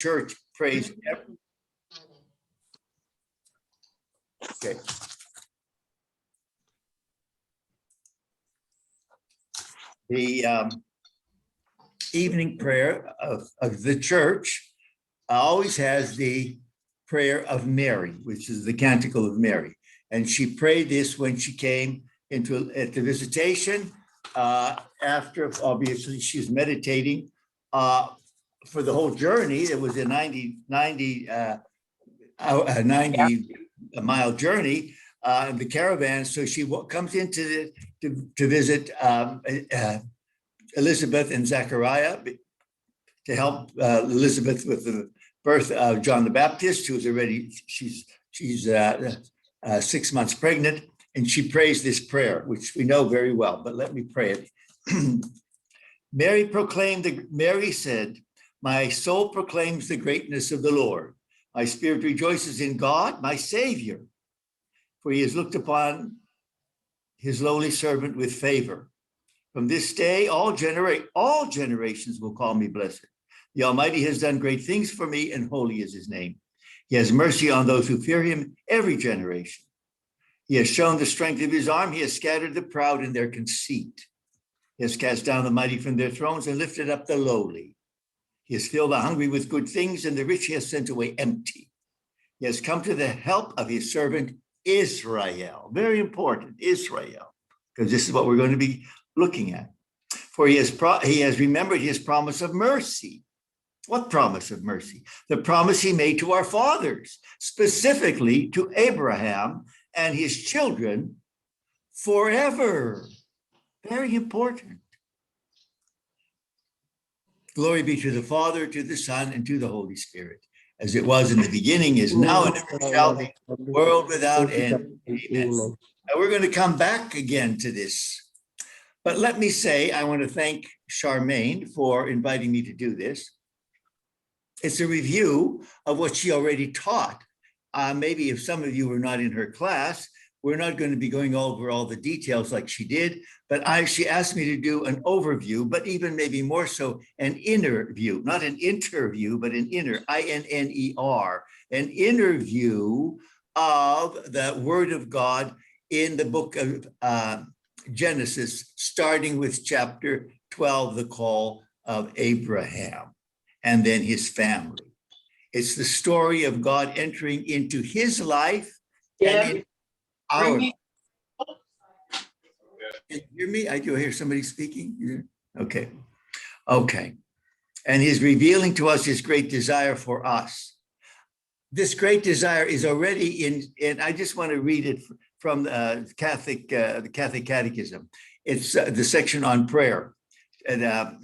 church prays. Okay. The evening prayer of the church always has the prayer of Mary, which is the Canticle of Mary. And she prayed this when she came at the visitation. After, obviously, she's meditating for the whole journey. It was a 90 mile journey in the caravan. So she comes into to visit Elizabeth and Zechariah to help Elizabeth with the birth of John the Baptist, who's already, she's 6 months pregnant, and she prays this prayer, which we know very well, but let me pray it. Mary said, "My soul proclaims the greatness of the Lord. My spirit rejoices in God, my Savior, for he has looked upon his lowly servant with favor. From this day, all generations will call me blessed. The Almighty has done great things for me, and holy is his name. He has mercy on those who fear him every generation. He has shown the strength of his arm. He has scattered the proud in their conceit. He has cast down the mighty from their thrones and lifted up the lowly. He has filled the hungry with good things, and the rich he has sent away empty. He has come to the help of his servant Israel." Very important, Israel, because this is what we're going to be looking at. "For he has remembered his promise of mercy." What promise of mercy? The promise he made to our fathers, specifically to Abraham and his children forever. Very important. "Glory be to the Father, to the Son, and to the Holy Spirit, as it was in the beginning, is now, and ever shall be, world without end. Amen." Now we're going to come back again to this. But let me say, I want to thank Charmaine for inviting me to do this. It's a review of what she already taught. Maybe if some of you were not in her class, we're not going to be going over all the details like she did, but she asked me to do an overview, but even maybe more so an inner view, not an interview, but an inner, I-N-N-E-R, an interview of the Word of God in the book of Genesis, starting with chapter 12, the call of Abraham, and then his family. It's the story of God entering into his life and in our life. Can you hear me? I do hear somebody speaking. Okay. Okay. And he's revealing to us his great desire for us. This great desire is already in, and I just want to read it from the Catholic Catechism. It's the section on prayer. And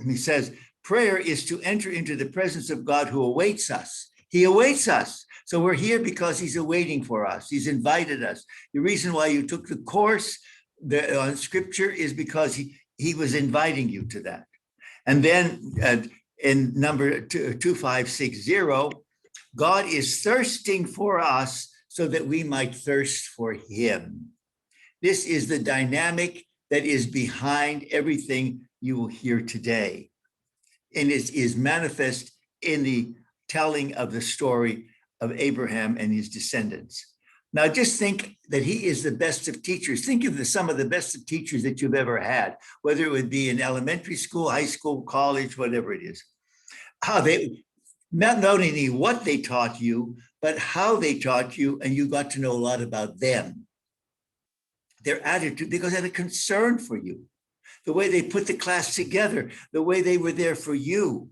he says, prayer is to enter into the presence of God who awaits us. He awaits us. So we're here because he's awaiting for us. He's invited us. The reason why you took the course on scripture is because he was inviting you to that. And then in number 2560, God is thirsting for us so that we might thirst for him. This is the dynamic that is behind everything you will hear today. And it is manifest in the telling of the story of Abraham and his descendants. Now, just think that he is the best of teachers. Think of some of the best of teachers that you've ever had, whether it would be in elementary school, high school, college, whatever it is. How they, not only what they taught you, but how they taught you, and you got to know a lot about them. Their attitude, because they had a concern for you. The way they put the class together, the way they were there for you.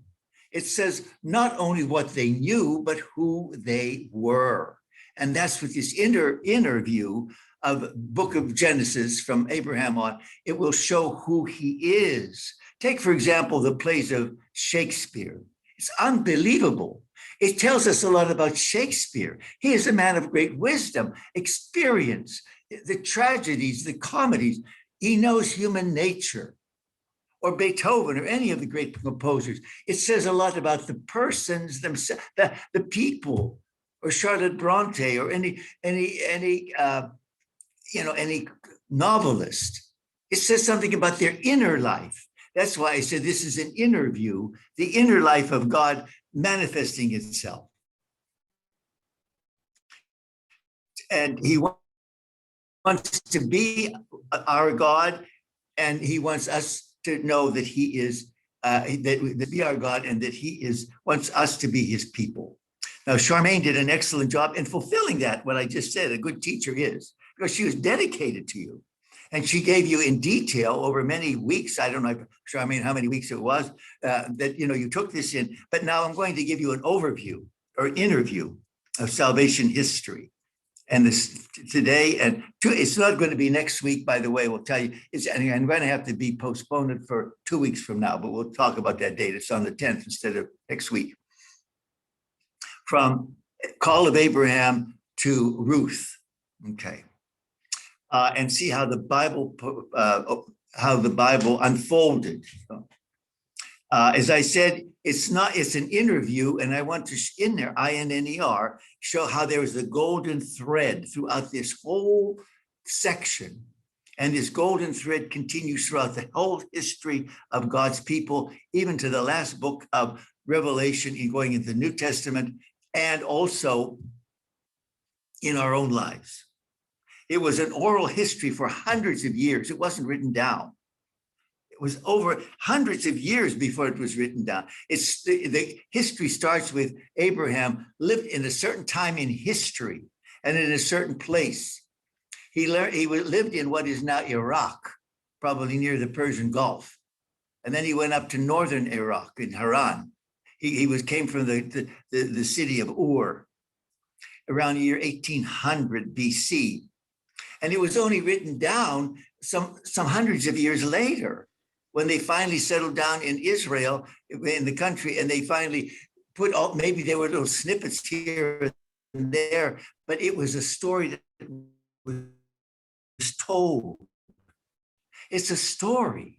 It says not only what they knew, but who they were. And that's what this inner view of book of Genesis from Abraham on, it will show who he is. Take, for example, the plays of Shakespeare. It's unbelievable. It tells us a lot about Shakespeare. He is a man of great wisdom, experience, the tragedies, the comedies. He knows human nature. Or Beethoven, or any of the great composers. It says a lot about the persons themselves, the people, or Charlotte Bronte, or any novelist. It says something about their inner life. That's why I said this is an inner view, the inner life of God manifesting itself. And he wants to be our God, and he wants us to know that he is, that be our God, and that he wants us to be his people. Now, Charmaine did an excellent job in fulfilling that, what I just said, a good teacher is, because she was dedicated to you. And she gave you in detail over many weeks. I don't know, Charmaine, how many weeks it was that you took this in. But now I'm going to give you an overview or interview of salvation history. And this today, and it's not going to be next week, by the way, we'll tell you. I'm going to have to be postponed for 2 weeks from now, but we'll talk about that date. It's on the 10th instead of next week. From Call of Abraham to Ruth, okay, and see how the Bible unfolded. As I said, it's an interview, and I want to, in there, INNER, show how there was a golden thread throughout this whole section. And this golden thread continues throughout the whole history of God's people, even to the last book of Revelation, in going into the New Testament, and also in our own lives. It was an oral history for hundreds of years. It wasn't written down. It was over hundreds of years before it was written down. The history starts with Abraham lived in a certain time in history and in a certain place. He lived in what is now Iraq, probably near the Persian Gulf. And then he went up to northern Iraq in Haran. He came from the city of Ur around the year 1800 BC. And it was only written down some hundreds of years later, when they finally settled down in Israel, in the country, and they finally put all, maybe there were little snippets here and there, but it was a story that was told. It's a story.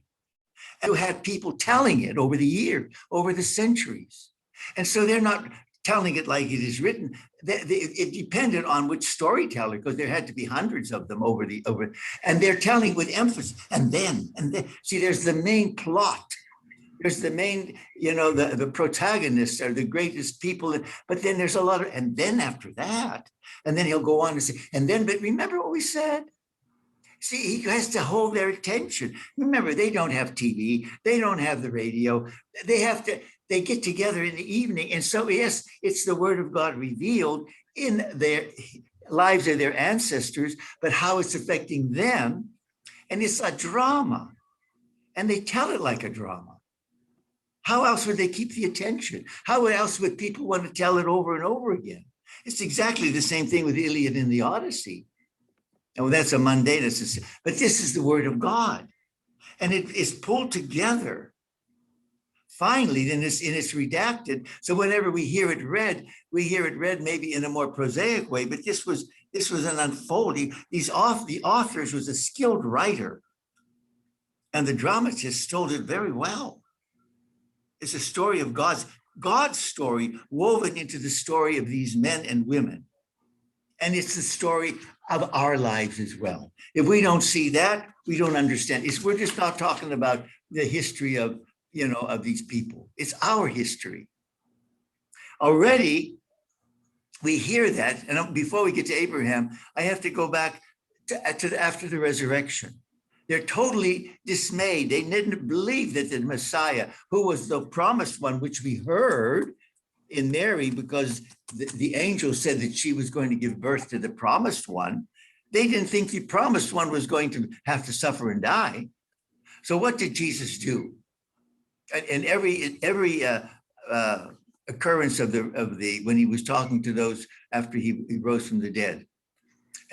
And you had people telling it over the years, over the centuries. And so they're not telling it like it is written. It depended on which storyteller, because there had to be hundreds of them over, and they're telling with emphasis. And then, see, there's the main plot. There's the main, the protagonists are the greatest people, but then there's a lot of, and then after that, and then he'll go on and say, but remember what we said? See, he has to hold their attention. Remember, they don't have TV, they don't have the radio, they get together in the evening. And so, yes, it's the word of God revealed in their lives of their ancestors, but how it's affecting them. And it's a drama. And they tell it like a drama. How else would they keep the attention? How else would people want to tell it over and over again? It's exactly the same thing with the Iliad and the Odyssey. And that's a mundane, but this is the word of God. And it is pulled together. Finally, then it's redacted. So whenever we hear it read maybe in a more prosaic way, but this was an unfolding. The authors was a skilled writer, and the dramatist told it very well. It's a story of God's story woven into the story of these men and women. And it's the story of our lives as well. If we don't see that, we don't understand. We're just not talking about the history of these people. It's our history. Already, we hear that, and before we get to Abraham, I have to go back to after the resurrection. They're totally dismayed. They didn't believe that the Messiah, who was the promised one, which we heard in Mary, because the angel said that she was going to give birth to the promised one. They didn't think the promised one was going to have to suffer and die. So what did Jesus do? And every occurrence of the when he was talking to those after he rose from the dead,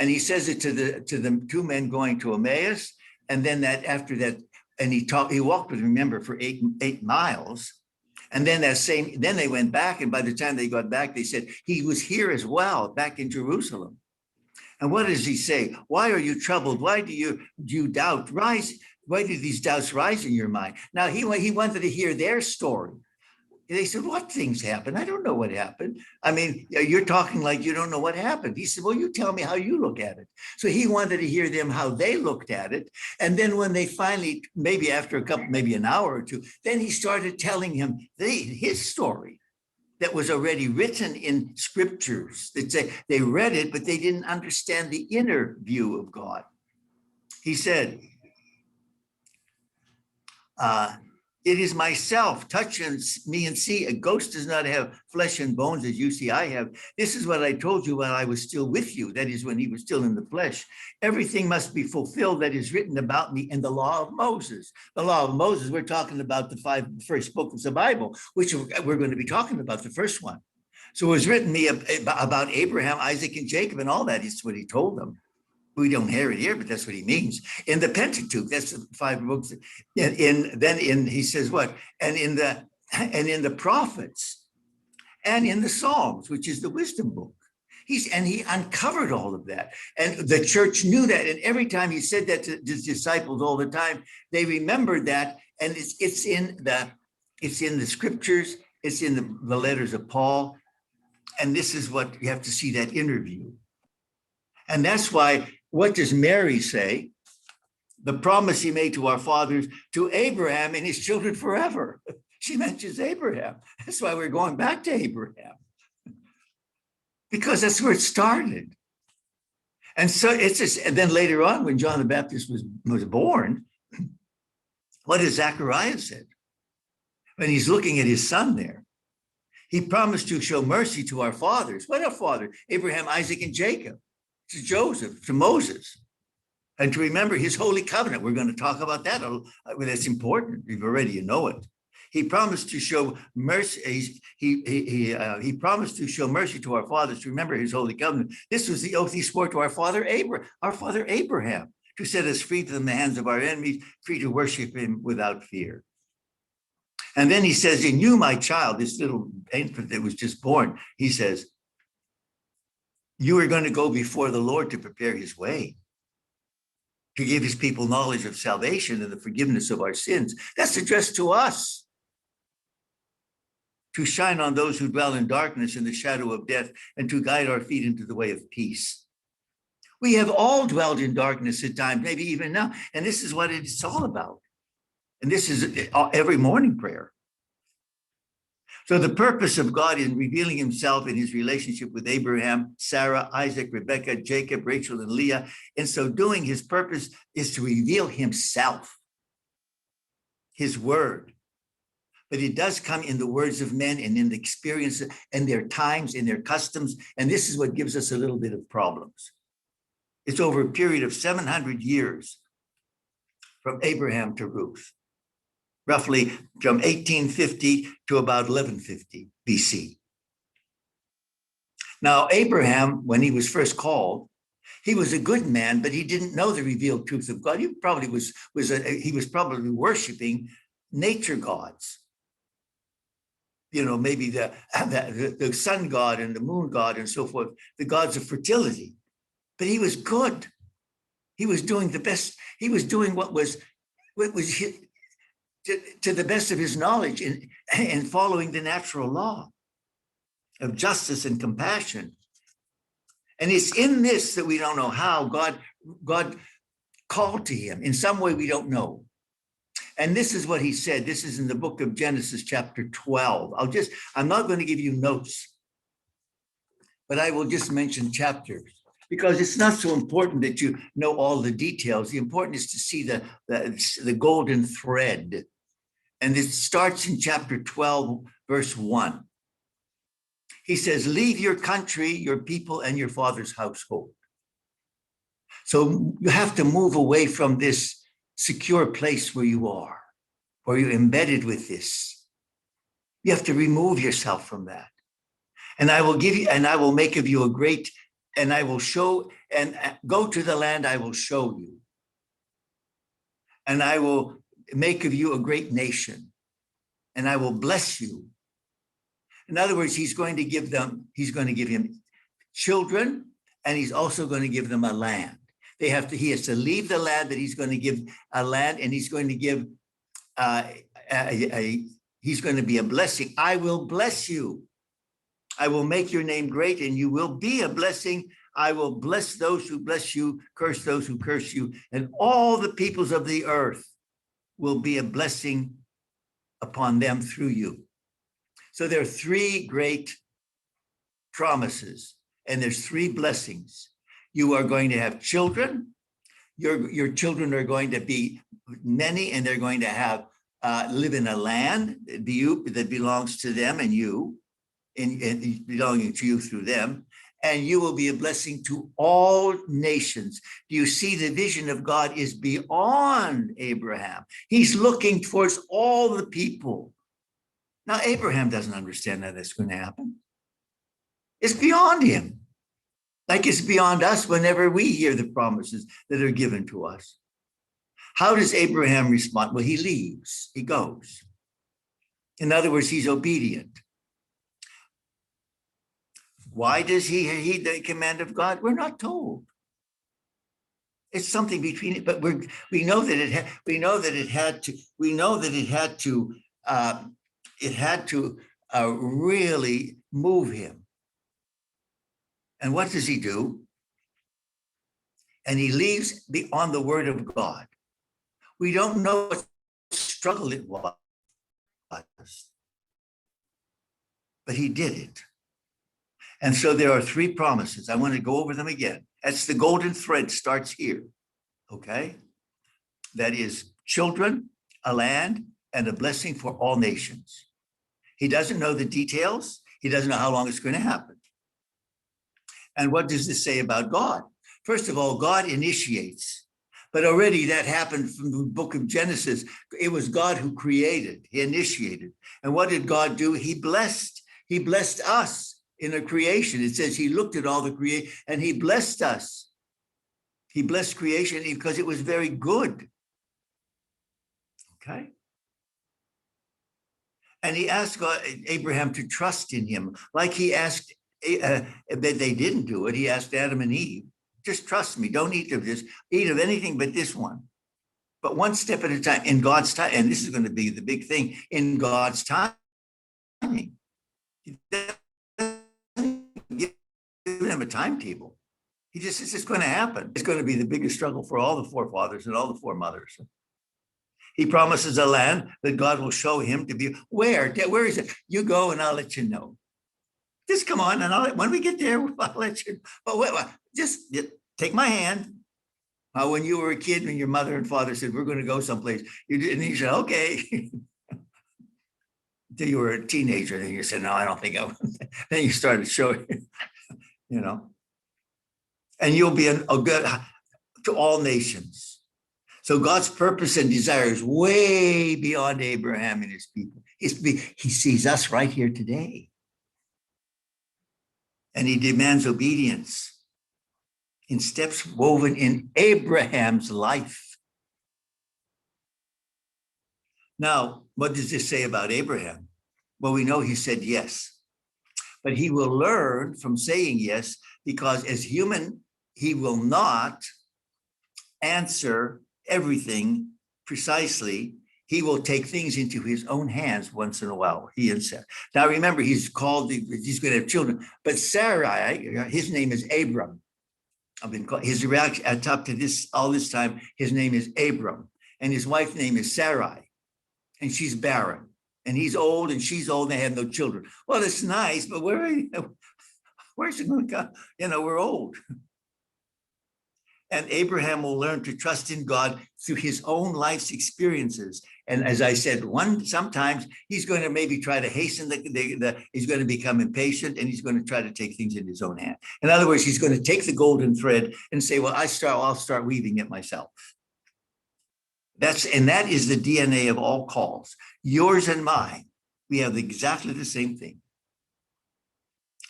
and he says it to the two men going to Emmaus, and then after that, and he walked with them, remember, for eight miles. And then then they went back, and by the time they got back, they said, he was here as well, back in Jerusalem. And what does he say? Why are you troubled? Why do you doubt? Rise. Why do these doubts rise in your mind? Now, he wanted to hear their story. They said, what things happened? I don't know what happened. I mean, you're talking like you don't know what happened. He said, well, you tell me how you look at it. So he wanted to hear them how they looked at it. And then when they finally, maybe after maybe an hour or two, then he started telling him his story. that was already written in scriptures that say they read it, but they didn't understand the inner view of God. He said, it is myself, touch me and see. A ghost does not have flesh and bones as you see I have. This is what I told you while I was still with you. That is, when he was still in the flesh. Everything must be fulfilled that is written about me in the law of Moses. The law of Moses, we're talking about the 5 first books of the Bible, which we're going to be talking about, the first one. So it was written me about Abraham, Isaac, and Jacob, and all that is what he told them. We don't hear it here, but that's what he means. In the Pentateuch, that's the 5 books. He says what? And in the prophets, and in the Psalms, which is the wisdom book. He uncovered all of that. And the church knew that. And every time he said that to his disciples all the time, they remembered that. And it's in the scriptures, it's in the letters of Paul. And this is what you have to see, that interview. And that's why, what does Mary say? The promise he made to our fathers, to Abraham and his children forever. She mentions Abraham. That's why we're going back to Abraham. Because that's where it started. And so it's just, and then later on, when John the Baptist was born, what does Zechariah said? When he's looking at his son there, he promised to show mercy to our fathers. What our father? Abraham, Isaac, and Jacob. To Joseph, to Moses, and to remember his holy covenant. We're going to talk about that. That's important. You know it. He promised to show mercy. He promised to show mercy to our fathers, to remember his holy covenant. This was the oath he swore to our father Abraham, to set us free from the hands of our enemies, free to worship him without fear. And then he says, in you, my child, this little infant that was just born, he says, you are going to go before the Lord to prepare his way, to give his people knowledge of salvation and the forgiveness of our sins. That's addressed to us. To shine on those who dwell in darkness and the shadow of death, and to guide our feet into the way of peace. We have all dwelled in darkness at times, maybe even now. And this is what it's all about. And this is every morning prayer. So the purpose of God in revealing himself in his relationship with Abraham, Sarah, Isaac, Rebekah, Jacob, Rachel, and Leah, in so doing, his purpose is to reveal himself, his word. But it does come in the words of men and in the experience and their times and their customs. And this is what gives us a little bit of problems. It's over a period of 700 years from Abraham to Ruth. Roughly from 1850 to about 1150 BC. Now, Abraham, when he was first called, he was a good man, but he didn't know the revealed truth of God. He probably was probably worshiping nature gods. You know, maybe the sun god and the moon god and so forth, the gods of fertility. But he was good. He was doing the best. He was doing what was to the best of his knowledge in following the natural law of justice and compassion. And it's in this that we don't know how God called to him. In some way we don't know. And this is what he said. This is in the book of Genesis, chapter 12. I'm not going to give you notes, but I will just mention chapters, because it's not so important that you know all the details. The important is to see the golden thread. And it starts in chapter 12, verse 1. He says, leave your country, your people, and your father's household. So you have to move away from this secure place where you are, where you're embedded with this. You have to remove yourself from that. And I will give you, and I will make of you a great, and I will show, and go to the land I will show you. And I will make of you a great nation, and I will bless you. In other words, he's going to give him children, and he's also going to give them a land. He has to leave the land that he's going to give a land, and he's going to give he's going to be a blessing. I will bless you. I will make your name great, and you will be a blessing. I will bless those who bless you, curse those who curse you, and all the peoples of the earth will be a blessing upon them through you. So there are three great promises, and there's three blessings. You are going to have children. Your children are going to be many, and they're going to have live in a land that belongs to them and you, and belonging to you through them. And you will be a blessing to all nations. Do you see the vision of God is beyond Abraham? He's looking towards all the people. Now, Abraham doesn't understand how that's going to happen. It's beyond him. Like it's beyond us whenever we hear the promises that are given to us. How does Abraham respond? Well, he leaves, he goes. In other words, he's obedient. Why does he heed the command of God? We're not told. It's something between it, but we know that it had to really move him. And what does he do? And he leaves on the word of God. We don't know what struggle it was, but he did it. And so there are three promises. I want to go over them again. That's the golden thread starts here, okay? That is children, a land, and a blessing for all nations. He doesn't know the details. He doesn't know how long it's going to happen. And what does this say about God? First of all, God initiates. But already that happened from the book of Genesis. It was God who created. He initiated. And what did God do? He blessed. He blessed us in a creation. It says he looked at all the creation and he blessed us. He blessed creation because it was very good. Okay? And he asked Abraham to trust in him, like he asked, but they didn't do it. He asked Adam and Eve, just trust me, don't eat of this, eat of anything but this one. But one step at a time, in God's time, and this is going to be the big thing, in God's timing. He doesn't give them a timetable. He just, it's just going to happen. It's going to be the biggest struggle for all the forefathers and all the foremothers. He promises a land that God will show him to be. Where is it? You go and I'll let you know. Just come on, and when we get there, I'll let you. But wait, just take my hand. When you were a kid, when your mother and father said, we're going to go someplace, and you said, okay. Until you were a teenager, then you said, no, I don't think I will. Then you started showing, and you'll be a good to all nations. So God's purpose and desire is way beyond Abraham and his people. He sees us right here today. And he demands obedience in steps woven in Abraham's life. Now, what does this say about Abraham? Well, we know he said yes, but he will learn from saying yes, because as human, he will not answer everything precisely. He will take things into his own hands once in a while, he and Sarah. Now, remember, he's going to have children, but Sarai, his name is Abram. His reaction up to all this time, his name is Abram, and his wife's name is Sarai, and she's barren, and he's old and she's old, and they have no children. Well, it's nice, but where's it going to come? We're old. And Abraham will learn to trust in God through his own life's experiences. And as I said, sometimes he's going to maybe try to hasten he's going to become impatient, and he's going to try to take things in his own hand. In other words, he's going to take the golden thread and say, well, I'll start weaving it myself. That is the DNA of all calls, yours and mine. We have exactly the same thing.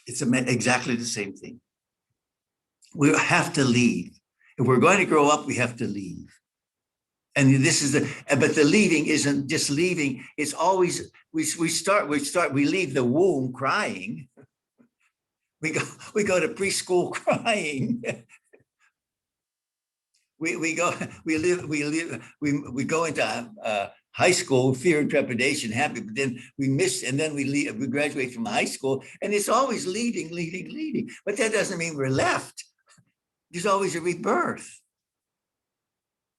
It's exactly the same thing. We have to leave. If we're going to grow up, we have to leave. And but the leaving isn't just leaving. It's always, we leave the womb crying. We go to preschool crying. We go into high school, fear and trepidation, happy, but then we miss, and then we leave, we graduate from high school, and it's always leading. But that doesn't mean we're left. There's always a rebirth.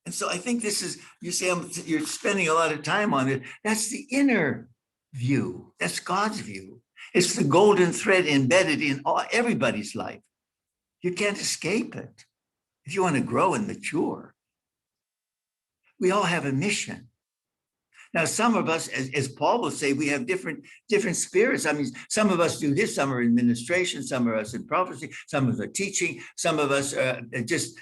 And so I think this is, you say you're spending a lot of time on it. That's the inner view. That's God's view. It's the golden thread embedded in everybody's life. You can't escape it if you want to grow and mature. We all have a mission. Now, some of us, as Paul will say, we have different spirits. I mean, some of us do this, some are in administration, some of us in prophecy, some of us are teaching, some of us are just,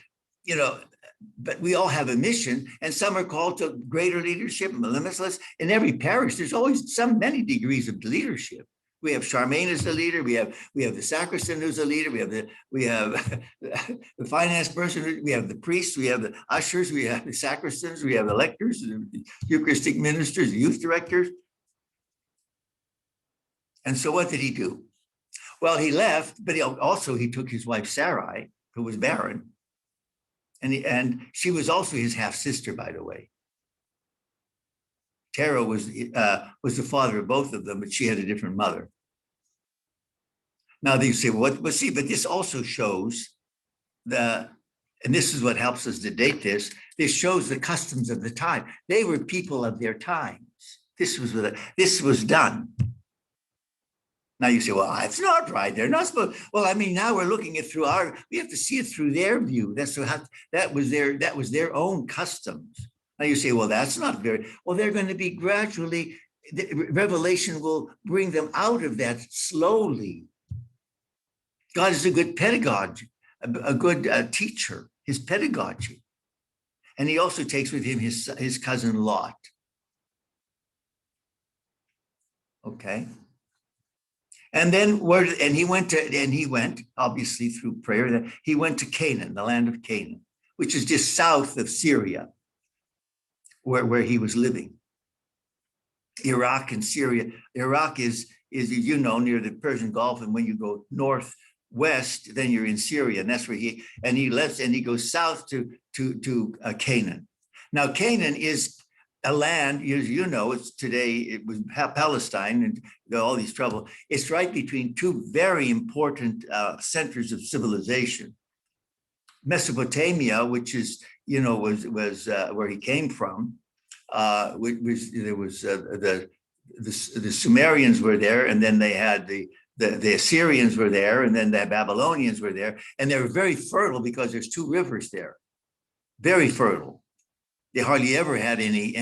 but we all have a mission, and some are called to greater leadership, limitless. In every parish, there's always many degrees of leadership. We have Charmaine as the leader. We have the sacristan who's a leader. We have the finance person. We have the priests. We have the ushers. We have the sacristans. We have the lectors, the Eucharistic ministers, the youth directors. And so, what did he do? Well, he left, but he took his wife Sarai, who was barren, and she was also his half sister, by the way. Terah was the father of both of them, but she had a different mother. Now you say, well, but this also shows and this is what helps us to date this. This shows the customs of the time. They were people of their times. This was done. Now you say, well, it's not right. They're not supposed. Well, I mean, now we're looking at we have to see it through their view. That was their own customs. Now you say, well, that's not well, they're going to be gradually, revelation will bring them out of that slowly. God is a good pedagogue, a good teacher, his pedagogy. And he also takes with him his cousin Lot. Okay. And then he went, obviously through prayer, he went to Canaan, the land of Canaan, which is just south of Syria, where he was living. Iraq and Syria. Iraq is near the Persian Gulf, and when you go northwest, then you're in Syria, and that's where he left, and he goes south to Canaan. Now, Canaan is a land, it was Palestine and all these trouble. It's right between two very important centers of civilization. Mesopotamia, which is was where he came from. The Sumerians were there, and then they had the Assyrians were there, and then the Babylonians were there, and they were very fertile because there's two rivers there, very fertile. They hardly ever had any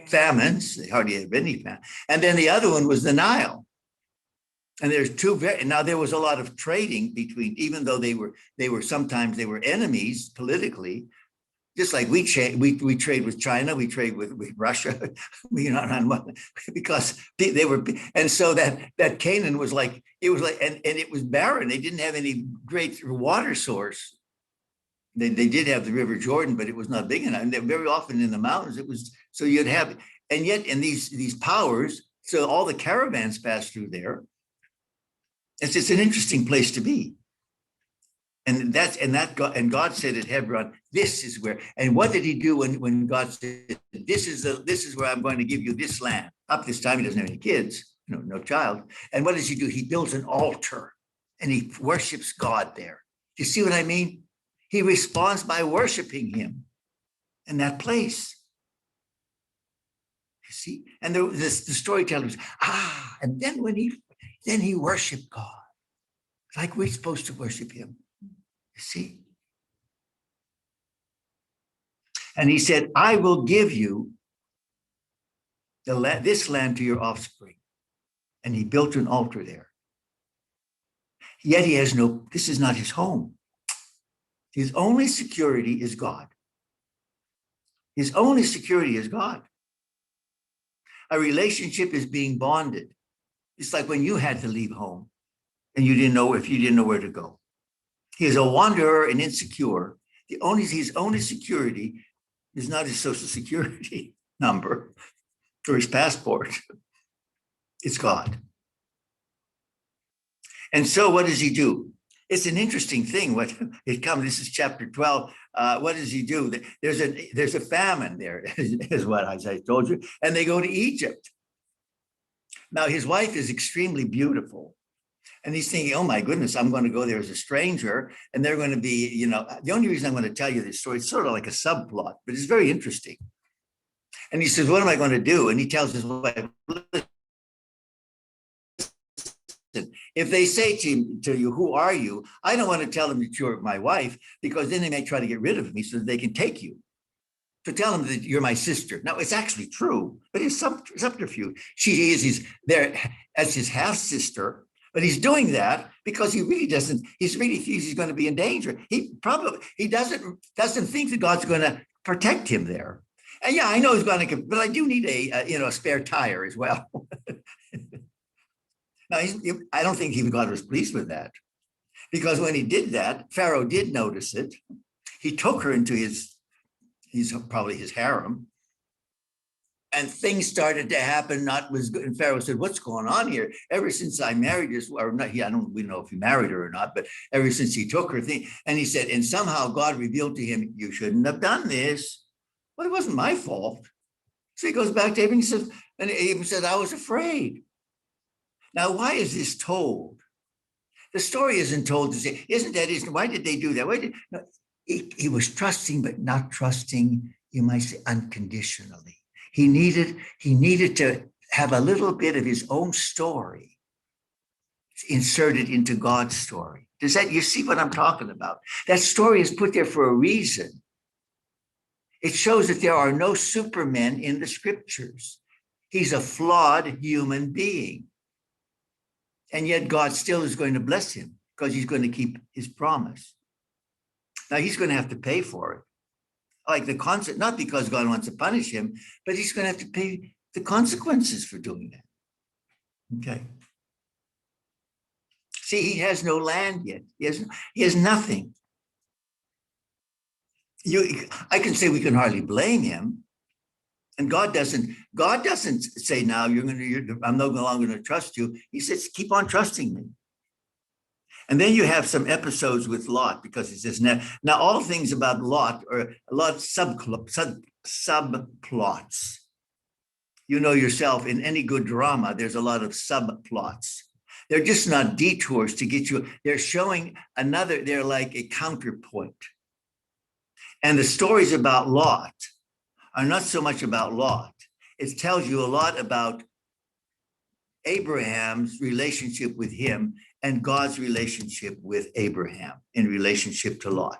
famines. They hardly had any famine. And then the other one was the Nile. And there's now there was a lot of trading between, even though they were sometimes enemies politically, just like we trade with China, we trade with Russia, because they were, and so that Canaan was like, and it was barren. They didn't have any great water source. They did have the River Jordan, but it was not big enough. And very often in the mountains, it was, so you'd have, and yet in these powers, so all the caravans passed through there. It's an interesting place to be. And God said at Hebron, this is where, and what did he do when God said, this is where I'm going to give you this land? Up this time, he doesn't have any kids, no child. And what does he do? He builds an altar and he worships God there. Do you see what I mean? He responds by worshiping him in that place. You see? And the storytellers, and then then he worshiped God like we're supposed to worship him. You see? And he said, I will give you this land to your offspring. And he built an altar there. Yet he has this is not his home. His only security is God. His only security is God. A relationship is being bonded. It's like when you had to leave home and you didn't know where to go. He is a wanderer and insecure. His only security is not his social security number or his passport. It's God. And so what does he do? It's an interesting thing. This is chapter 12. What does he do? There's a famine there, is what I told you. And they go to Egypt. Now, his wife is extremely beautiful. And he's thinking, oh my goodness, I'm going to go there as a stranger. And they're going to be, the only reason I'm going to tell you this story, it's sort of like a subplot, but it's very interesting. And he says, what am I going to do? And he tells his wife, listen, if they say to you, who are you? I don't want to tell them that you're my wife, because then they may try to get rid of me so that they can take you. To tell them that you're my sister. Now, it's actually true, but it's subterfuge. She is there as his half-sister, but he's doing that because he really thinks he's going to be in danger. He doesn't think that God's going to protect him there. And yeah, I know he's going to, but I do need a spare tire as well. Now, I don't think God was pleased with that, because when he did that, Pharaoh did notice it. He took her into he's probably his harem, and things started to happen. Not was good. And Pharaoh said, "What's going on here? Ever since I married this, or not? We don't know if he married her or not, but ever since he took her thing." And he said, and somehow God revealed to him, "You shouldn't have done this." Well, it wasn't my fault. So he goes back to Abraham and he said, "I was afraid." Now, why is this told? The story isn't told to say, why did they do that? He was trusting, but not trusting, you might say, unconditionally. He needed to have a little bit of his own story inserted into God's story. You see what I'm talking about? That story is put there for a reason. It shows that there are no supermen in the scriptures. He's a flawed human being. And yet God still is going to bless him because he's going to keep his promise. Now he's going to have to pay for it. Like the concept, not because God wants to punish him, but he's going to have to pay the consequences for doing that. Okay. See, he has no land yet. He has nothing. I can say we can hardly blame him. And God doesn't say, now I'm no longer going to trust you. He says, keep on trusting me. And then you have some episodes with Lot, because it says now all things about Lot are a lot of subplots. You know yourself, in any good drama, there's a lot of subplots. They're just not detours to get you. They're showing they're like a counterpoint. And the stories about Lot are not so much about Lot. It tells you a lot about Abraham's relationship with him and God's relationship with Abraham in relationship to Lot.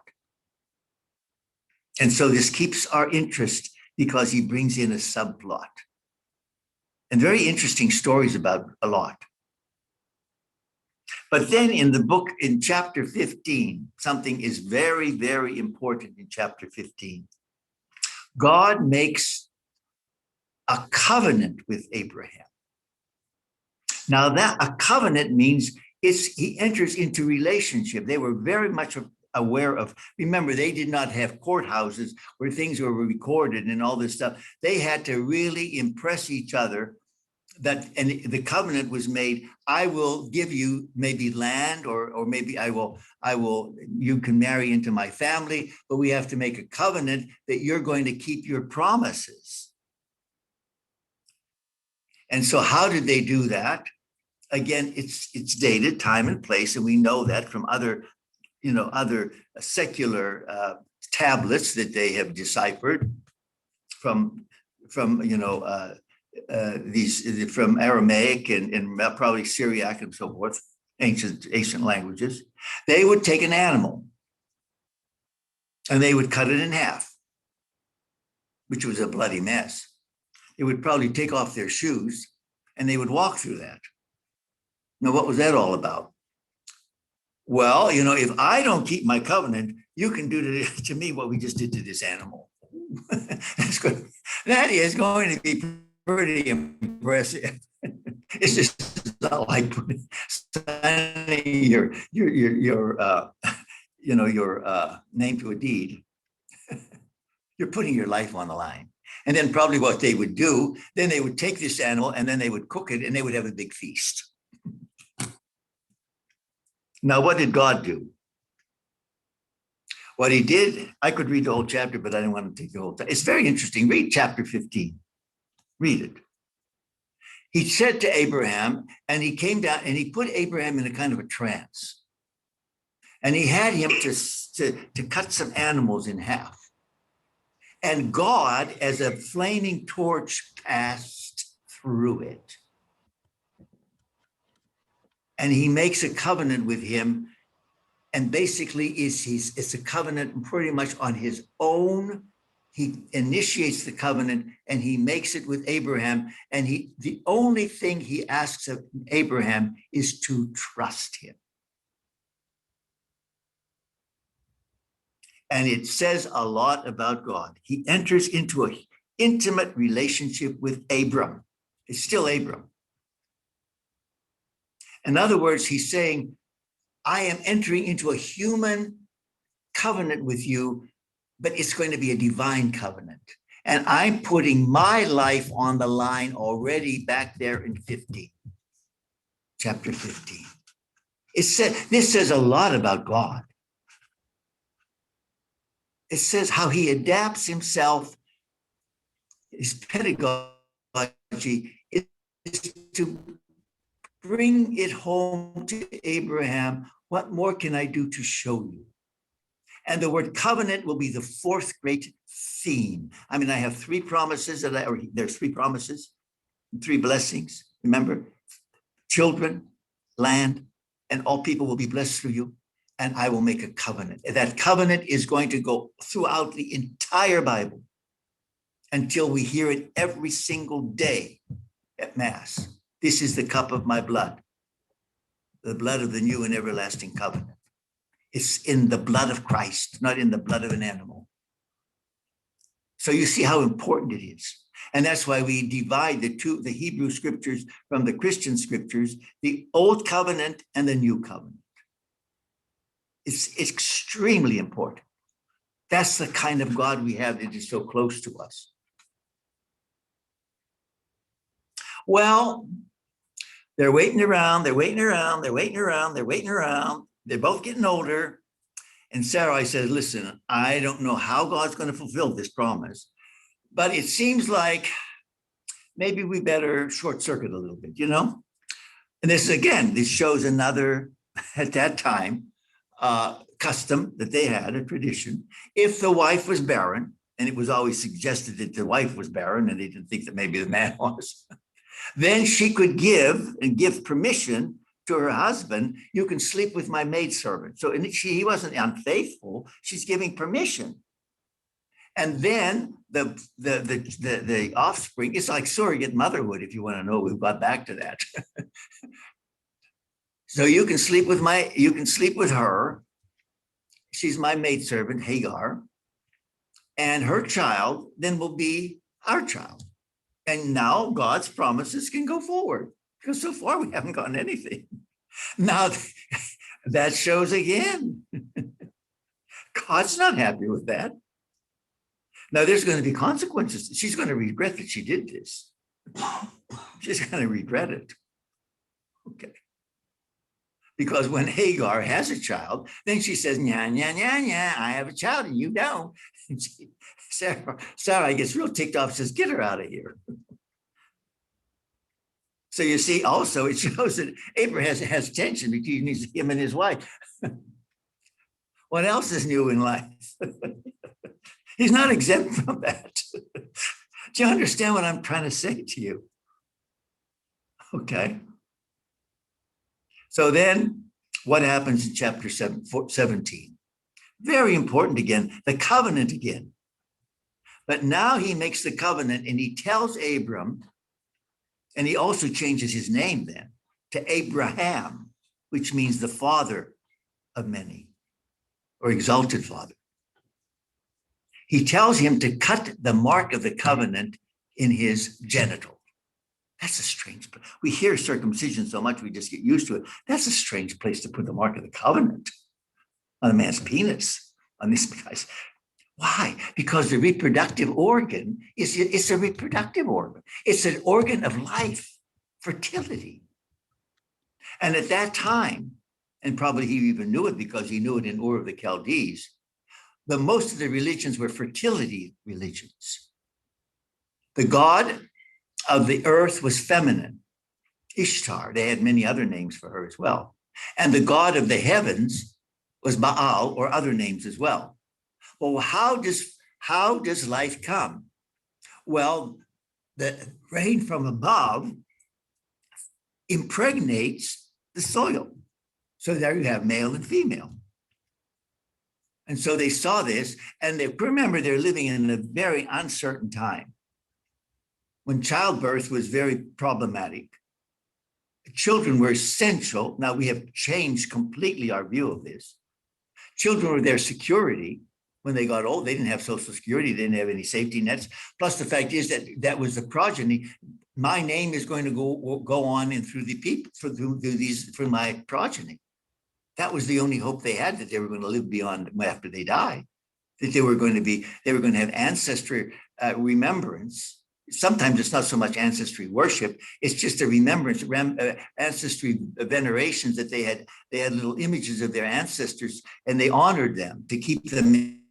And so this keeps our interest because he brings in a subplot. And very interesting stories about Lot. But then in the book, in chapter 15, something is very, very important in chapter 15. God makes a covenant with Abraham. Now that a covenant means he enters into relationship. They were very much aware of, remember, they did not have courthouses where things were recorded and all this stuff. They had to really impress each other and the covenant was made. I will give you maybe land, or maybe you can marry into my family, but we have to make a covenant that you're going to keep your promises. And so how did they do that? Again, it's dated, time and place, and we know that from other secular tablets that they have deciphered from from Aramaic and probably Syriac and so forth, ancient languages. They would take an animal and they would cut it in half, which was a bloody mess. They would probably take off their shoes and they would walk through that. Now, what was that all about? Well, if I don't keep my covenant, you can do to me what we just did to this animal. That is going to be pretty impressive. It's just not like signing your name to a deed. You're putting your life on the line. And then probably what they would do, then they would take this animal and then they would cook it and they would have a big feast. Now, what did God do? What he did, I could read the whole chapter, but I don't want to take the whole time. It's very interesting. Read chapter 15. Read it. he said to Abraham, and he came down and he put Abraham in a kind of a trance. And he had him to cut some animals in half. And God, as a flaming torch, passed through it. And he makes a covenant with him. And basically, it's a covenant pretty much on his own. He initiates the covenant and he makes it with Abraham. And the only thing he asks of Abraham is to trust him. And it says a lot about God. He enters into an intimate relationship with Abram. It's still Abram. In other words, he's saying, I am entering into a human covenant with you, but it's going to be a divine covenant. And I'm putting my life on the line already back there in 15, chapter 15. This says a lot about God. It says how he adapts himself. His pedagogy is to bring it home to Abraham. What more can I do to show you? And the word covenant will be the fourth great theme. I mean, I have three promises there's three promises, three blessings. Remember, children, land, and all people will be blessed through you. And I will make a covenant. That covenant is going to go throughout the entire Bible until we hear it every single day at Mass. This is the cup of my blood, the blood of the new and everlasting covenant. It's in the blood of Christ, not in the blood of an animal. So you see how important it is. And that's why we divide the Hebrew scriptures from the Christian scriptures, the old covenant and the new covenant. It's extremely important. That's the kind of God we have that is so close to us. Well, they're waiting around. They're both getting older. And Sarai says, listen, I don't know how God's going to fulfill this promise, but it seems like maybe we better short circuit a little bit, you know? And this shows another, at that time, custom that they had, a tradition. If the wife was barren, and it was always suggested that the wife was barren, and they didn't think that maybe the man was, then she could give permission to her husband. You can sleep with my maidservant. So he wasn't unfaithful. She's giving permission. And then the offspring, it's like surrogate motherhood, if you want to know. We've got back to that. So you can sleep with her. She's my maidservant, Hagar. And her child then will be our child. And now God's promises can go forward, because so far we haven't gotten anything. Now that shows again. God's not happy with that. Now there's going to be consequences. She's going to regret that she did this. She's going to regret it. Okay. Because when Hagar has a child, then she says, nya, nya, nya, nya, I have a child and you don't. Sarah gets real ticked off, says, get her out of here. So you see, also, it shows that Abraham has tension between him and his wife. What else is new in life? He's not exempt from that. Do you understand what I'm trying to say to you? Okay. So then what happens in chapter 17? Very important again, the covenant again. But now he makes the covenant and he tells Abram, and he also changes his name then to Abraham, which means the father of many, or exalted father. He tells him to cut the mark of the covenant in his genital. That's a strange place. We hear circumcision so much, we just get used to it. That's a strange place to put the mark of the covenant on a man's penis, on these guys. Why? Because the reproductive organ it's a reproductive organ. It's an organ of life, fertility. And at that time, and probably he even knew it because he knew it in Ur of the Chaldees, most of the religions were fertility religions. The god of the earth was feminine. Ishtar. They had many other names for her as well. And the god of the heavens was Baal, or other names as well. Well, how does life come? Well, the rain from above impregnates the soil. So there you have male and female. And so they saw this, and remember, they're living in a very uncertain time when childbirth was very problematic. Children were essential. Now we have changed completely our view of this. Children were their security. When they got old, they didn't have Social Security, they didn't have any safety nets. Plus, the fact is that was the progeny. My name is going to go on and through the people, for my progeny. That was the only hope they had, that they were going to live beyond after they died. That they were going to have ancestry remembrance. Sometimes it's not so much ancestry worship; it's just a remembrance, ancestry venerations, that they had little images of their ancestors, and they honored them to keep them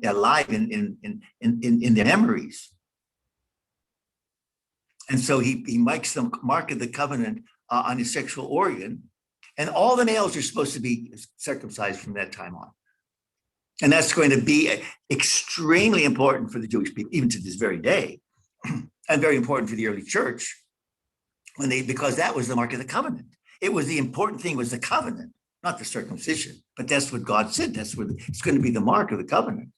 alive in their memories. And so he makes them mark of the covenant on his sexual organ, and all the males are supposed to be circumcised from that time on. And that's going to be extremely important for the Jewish people, even to this very day, and very important for the early church, because that was the mark of the covenant. It was the important thing was the covenant, not the circumcision. But that's what God said. That's what it's going to be, the mark of the covenant.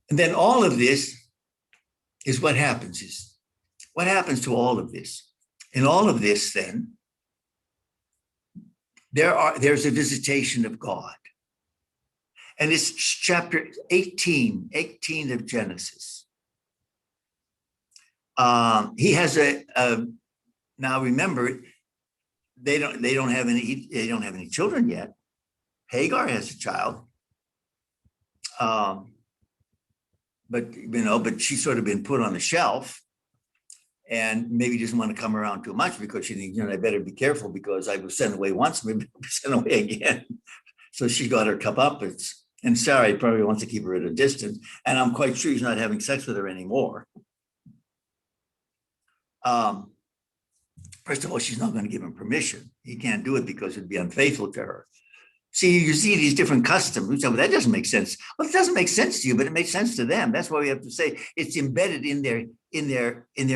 And then all of this is what happens. What happens to all of this? In all of this, then, there's a visitation of God. And it's chapter 18 of Genesis. He has now remember, they don't have any children yet. Hagar has a child. But she's sort of been put on the shelf, and maybe doesn't want to come around too much because she thinks, I better be careful because I was sent away once, maybe I'll be sent away again. So she got her comeuppance, and Sarah probably wants to keep her at a distance, and I'm quite sure he's not having sex with her anymore. First of all, she's not going to give him permission. He can't do it because it'd be unfaithful to her. See, you see these different customs. We say, well, that doesn't make sense. Well, it doesn't make sense to you, but it makes sense to them. That's why we have to say it's embedded in their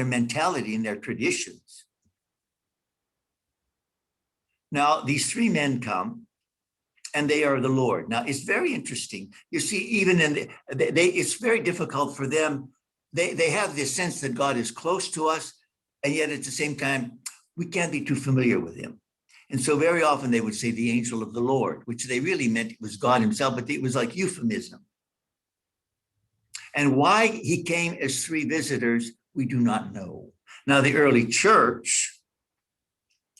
mentality, in their traditions. Now, these three men come, and they are the Lord. Now, it's very interesting. You see, even it's very difficult for them. They have this sense that God is close to us, and yet at the same time, we can't be too familiar with him. And so very often they would say the angel of the Lord, which they really meant was God himself, but it was like euphemism. And why he came as three visitors, we do not know. Now, the early church,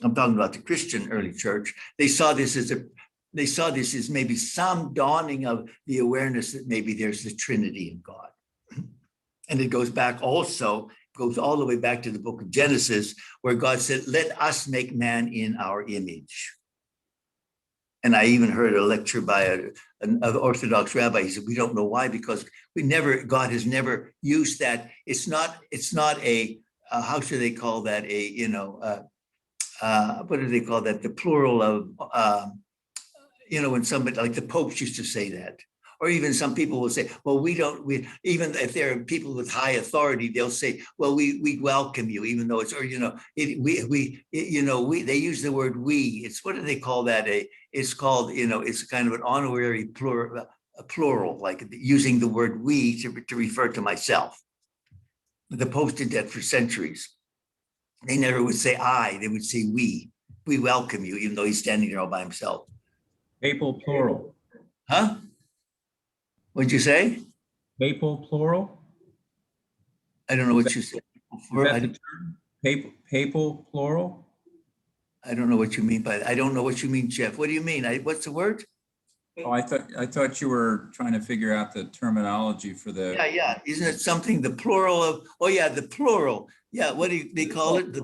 I'm talking about the Christian early church, they saw this as maybe some dawning of the awareness that maybe there's the Trinity in God. And it goes all the way back to the book of Genesis, where God said, let us make man in our image. And I even heard a lecture by an Orthodox rabbi. He said, we don't know why, because God has never used that. It's not a, how should they call that? What do they call that? The plural of, when somebody, like the popes used to say that. Or even some people will say, well, even if there are people with high authority, they'll say, well, we welcome you, even though it's, or, they use the word we. It's, what do they call that? It's called, it's kind of an honorary plural, like using the word we to refer to myself. The popes did that for centuries. They never would say I, they would say we. We welcome you, even though he's standing there all by himself. Papal plural. Huh? What'd you say? Papal plural? I don't know what you said. Papal plural? I don't know what you mean by that. I don't know what you mean, Jeff. What do you mean? What's the word? Oh, I thought you were trying to figure out the terminology for the. Yeah. Isn't it something, the plural of, the plural. Yeah, what do they call it?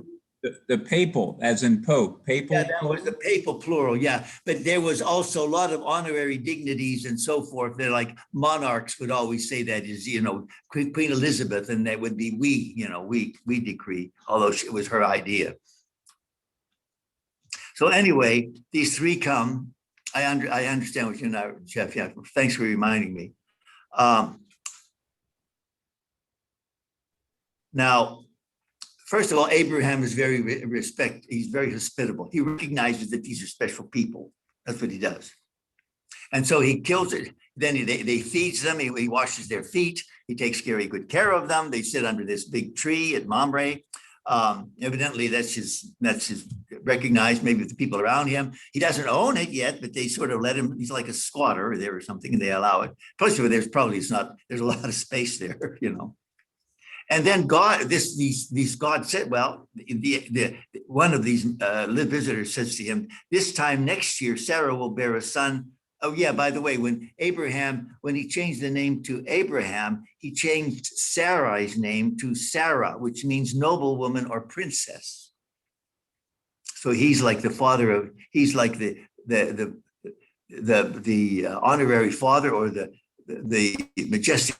The papal, as in Pope, papal. Yeah, that was the papal plural, yeah. But there was also a lot of honorary dignities and so forth. They're like monarchs would always say that is, Queen Elizabeth, and that would be we decree, although it was her idea. So anyway, these three come. I understand what you're not, Jeff. Yeah, thanks for reminding me. Now, first of all, Abraham is he's very hospitable. He recognizes that these are special people. That's what he does. And so he kills it. Then they feeds them. He washes their feet. He takes very good care of them. They sit under this big tree at Mamre. Evidently, that's his recognized, maybe with the people around him. He doesn't own it yet, but they sort of let him. He's like a squatter there or something, and they allow it. Plus, there's a lot of space there, And then God, God said, well, one of these visitors says to him, this time next year, Sarah will bear a son. Oh yeah, by the way, when he changed the name to Abraham, he changed Sarai's name to Sarah, which means noblewoman or princess. So he's like the father of, he's like the honorary father, or the majestic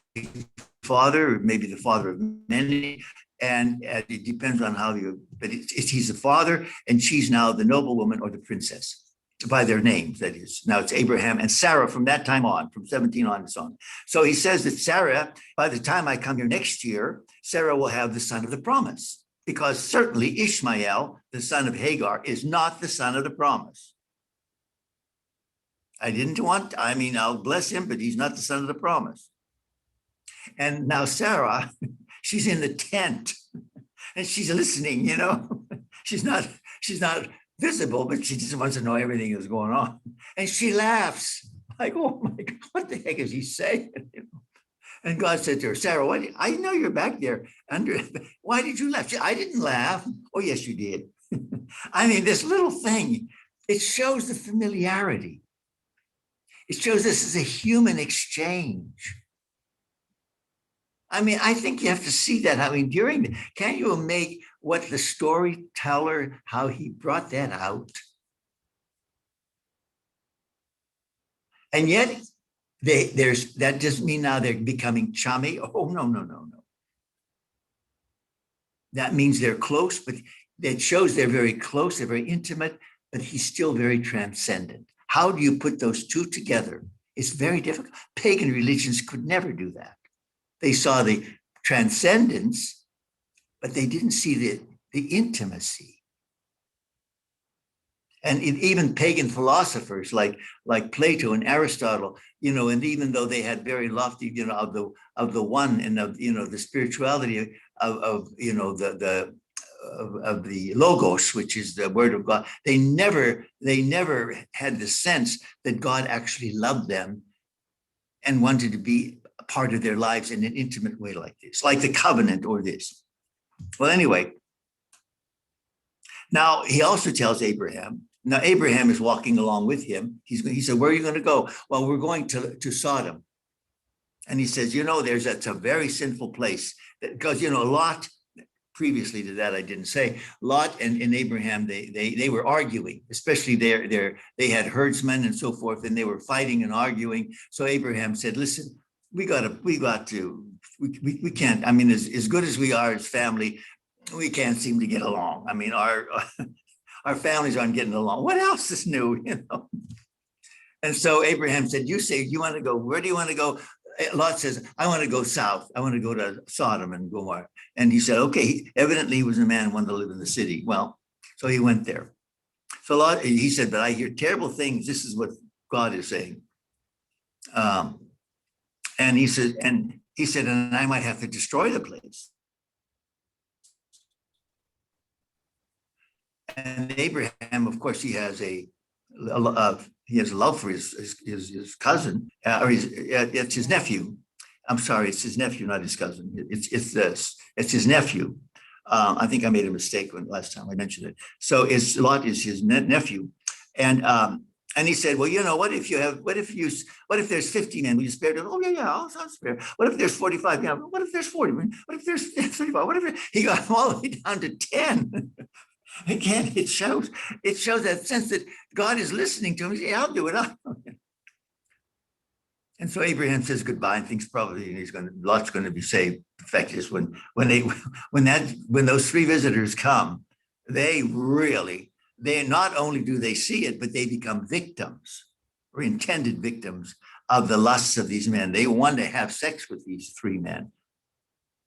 father, or maybe the father of many, and it depends on how but he's the father, and she's now the noblewoman or the princess, by their names, that is. Now it's Abraham and Sarah from that time on, from 17 on and so on. So he says that Sarah, by the time I come here next year, Sarah will have the son of the promise, because certainly Ishmael, the son of Hagar, is not the son of the promise. I'll bless him, but he's not the son of the promise. And now Sarah, she's in the tent and she's listening, she's not visible, but she just wants to know everything that's going on. And she laughs like, oh my God, what the heck is he saying? And God said to her, Sarah, I know you're back there. Why did you laugh? I didn't laugh. Oh, yes, you did. This little thing, it shows the familiarity. It shows this is a human exchange. I think you have to see that. Can you make what the storyteller, how he brought that out? And yet, that doesn't mean now they're becoming chummy. Oh, no. That means they're close, but it shows they're very close, they're very intimate, but he's still very transcendent. How do you put those two together? It's very difficult. Pagan religions could never do that. They saw the transcendence, but they didn't see the intimacy. And even pagan philosophers like Plato and Aristotle, and even though they had very lofty, of the one and of the spirituality of the logos, which is the word of God, they never had the sense that God actually loved them and wanted to be a part of their lives in an intimate way like this, like the covenant or this. Well, anyway, now he also tells Abraham. Now Abraham is walking along with him. He said, where are you going to go? Well, we're going to Sodom. And he says, it's a very sinful place, because, Lot, previously to that, I didn't say, Lot and Abraham, they were arguing, especially they had herdsmen and so forth, and they were fighting and arguing. So Abraham said, listen, we can't, as good as we are as family, we can't seem to get along. Our families aren't getting along. What else is new, And so Abraham said, you say you want to go, where do you want to go? Lot says, I want to go south. I want to go to Sodom and Gomorrah. And he said, okay, evidently he was a man who wanted to live in the city. Well, so he went there. So Lot, he said, but I hear terrible things. This is what God is saying. And he said, and I might have to destroy the place. And Abraham, of course, he has a love for his cousin, or it's his nephew. I'm sorry, it's his nephew, not his cousin. It's his nephew. I think I made a mistake last time I mentioned it. So Lot is his nephew, and he said, well, what if there's 50 men? Will you spare them? Oh yeah, I'll spare. What if there's 45? Yeah. What if there's 40? What if there's 35? He got them all the way down to 10. Again, it shows that sense that God is listening to him. He says, I'll do it. And so Abraham says goodbye and thinks probably Lot's going to be saved. The fact is, when those three visitors come, they not only do they see it, but they become victims or intended victims of the lusts of these men. They want to have sex with these three men.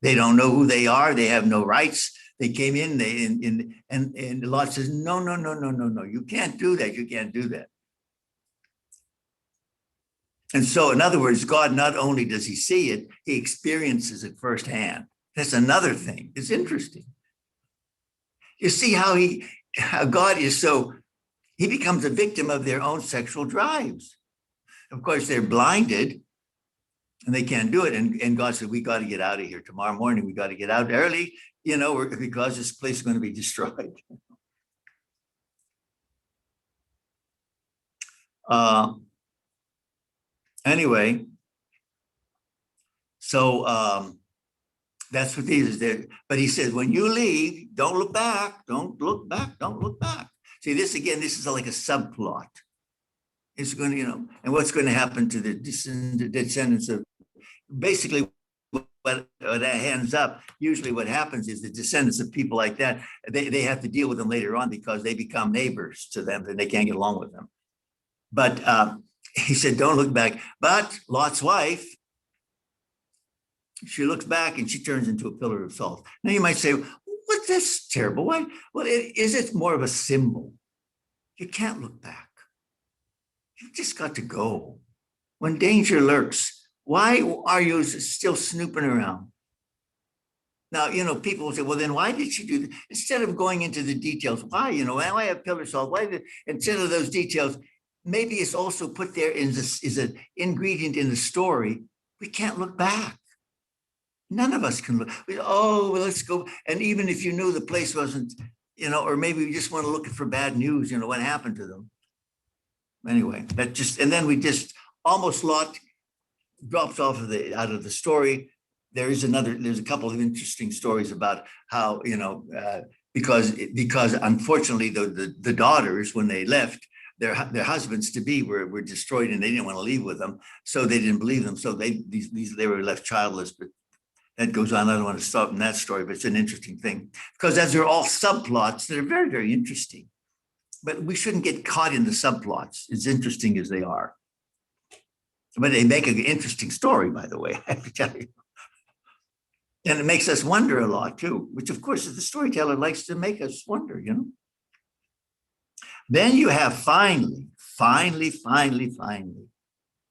They don't know who they are. They have no rights. They came in, and Lot says, no, you can't do that. You can't do that. And so, in other words, God, not only does he see it, he experiences it firsthand. That's another thing. It's interesting. You see how God is he becomes a victim of their own sexual drives. Of course, they're blinded and they can't do it. And God said, we got to get out of here tomorrow morning. We got to get out early, because this place is going to be destroyed. Anyway, so that's what these is. But he says, when you leave, don't look back, don't look back, don't look back. See, this is like a subplot. It's going to, and what's going to happen to the descendants of, basically what that ends up, usually what happens is the descendants of people like that, they have to deal with them later on because they become neighbors to them and they can't get along with them. But he said, don't look back. But Lot's wife, she looks back and she turns into a pillar of salt. Now you might say, what's this terrible? Why? Well, it's more of a symbol. You can't look back. You've just got to go. When danger lurks, why are you still snooping around? Now, people will say, well, then why did she do that? Instead of going into the details, why, why have pillar of salt? Instead of those details, maybe it's also put there is an ingredient in the story. We can't look back. None of us can look. Well, let's go. And even if you knew the place wasn't, or maybe we just want to look for bad news, what happened to them. Anyway, and then we just almost Lot drops off out of the story. There's a couple of interesting stories about how, because unfortunately the daughters, when they left, their husbands to be were destroyed and they didn't want to leave with them. So they didn't believe them. So they were left childless, but that goes on. I don't want to stop in that story, but it's an interesting thing because as they're all subplots that are very, very interesting, but we shouldn't get caught in the subplots, as interesting as they are. But they make an interesting story, by the way, I have to tell you. And it makes us wonder a lot too, which of course the storyteller likes to make us wonder, Then you have finally.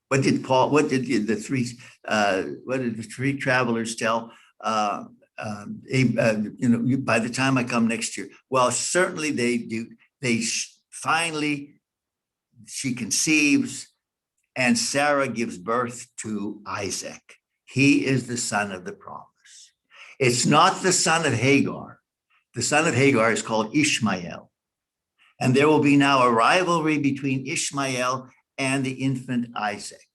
What did the three travelers tell? By the time I come next year, well, certainly they do. Finally, she conceives, and Sarah gives birth to Isaac. He is the son of the promise. It's not the son of Hagar. The son of Hagar is called Ishmael. And there will be now a rivalry between Ishmael and the infant Isaac.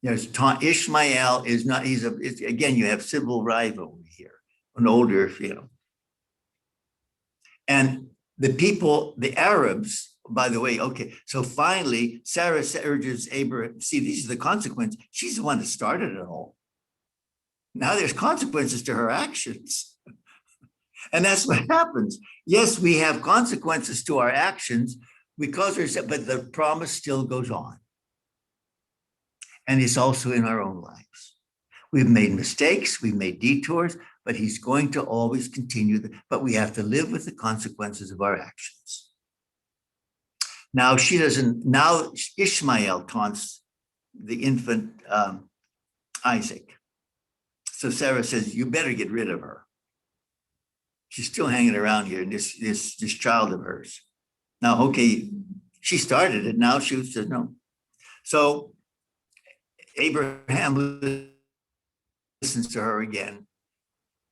Ishmael is not, again, you have civil rivalry here, an older, And the people, the Arabs, by the way, okay, so finally, Sarah urges Abraham, see, these are the consequences. She's the one that started it all. Now there's consequences to her actions. And that's what happens. Yes, we have consequences to our actions but the promise still goes on. And it's also in our own lives. We've made mistakes, we've made detours, but he's going to always continue. But we have to live with the consequences of our actions. Now Ishmael taunts the infant Isaac. So Sarah says, you better get rid of her. She's still hanging around here, this child of hers. Now, okay, she started it. Now she says no. So Abraham listens to her again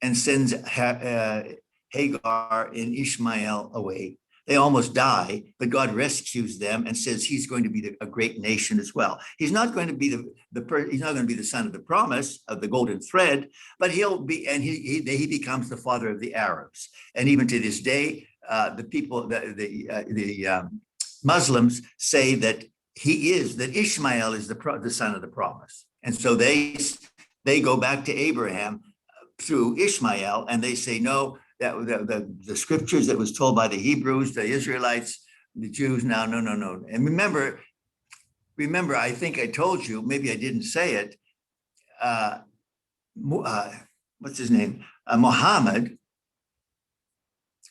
and sends Hagar and Ishmael away. They almost die, but God rescues them and says he's going to be a great nation as well. He's not going to be he's not going to be the son of the promise of the golden thread, but he'll be, and he becomes the father of the Arabs. And even to this day, the people, the Muslims say that that Ishmael is the son of the promise. And so they go back to Abraham through Ishmael, and they say, no, that the scriptures that was told by the Hebrews, the Israelites, the Jews, no. And remember, I think I told you, maybe I didn't say it, what's his name? Muhammad,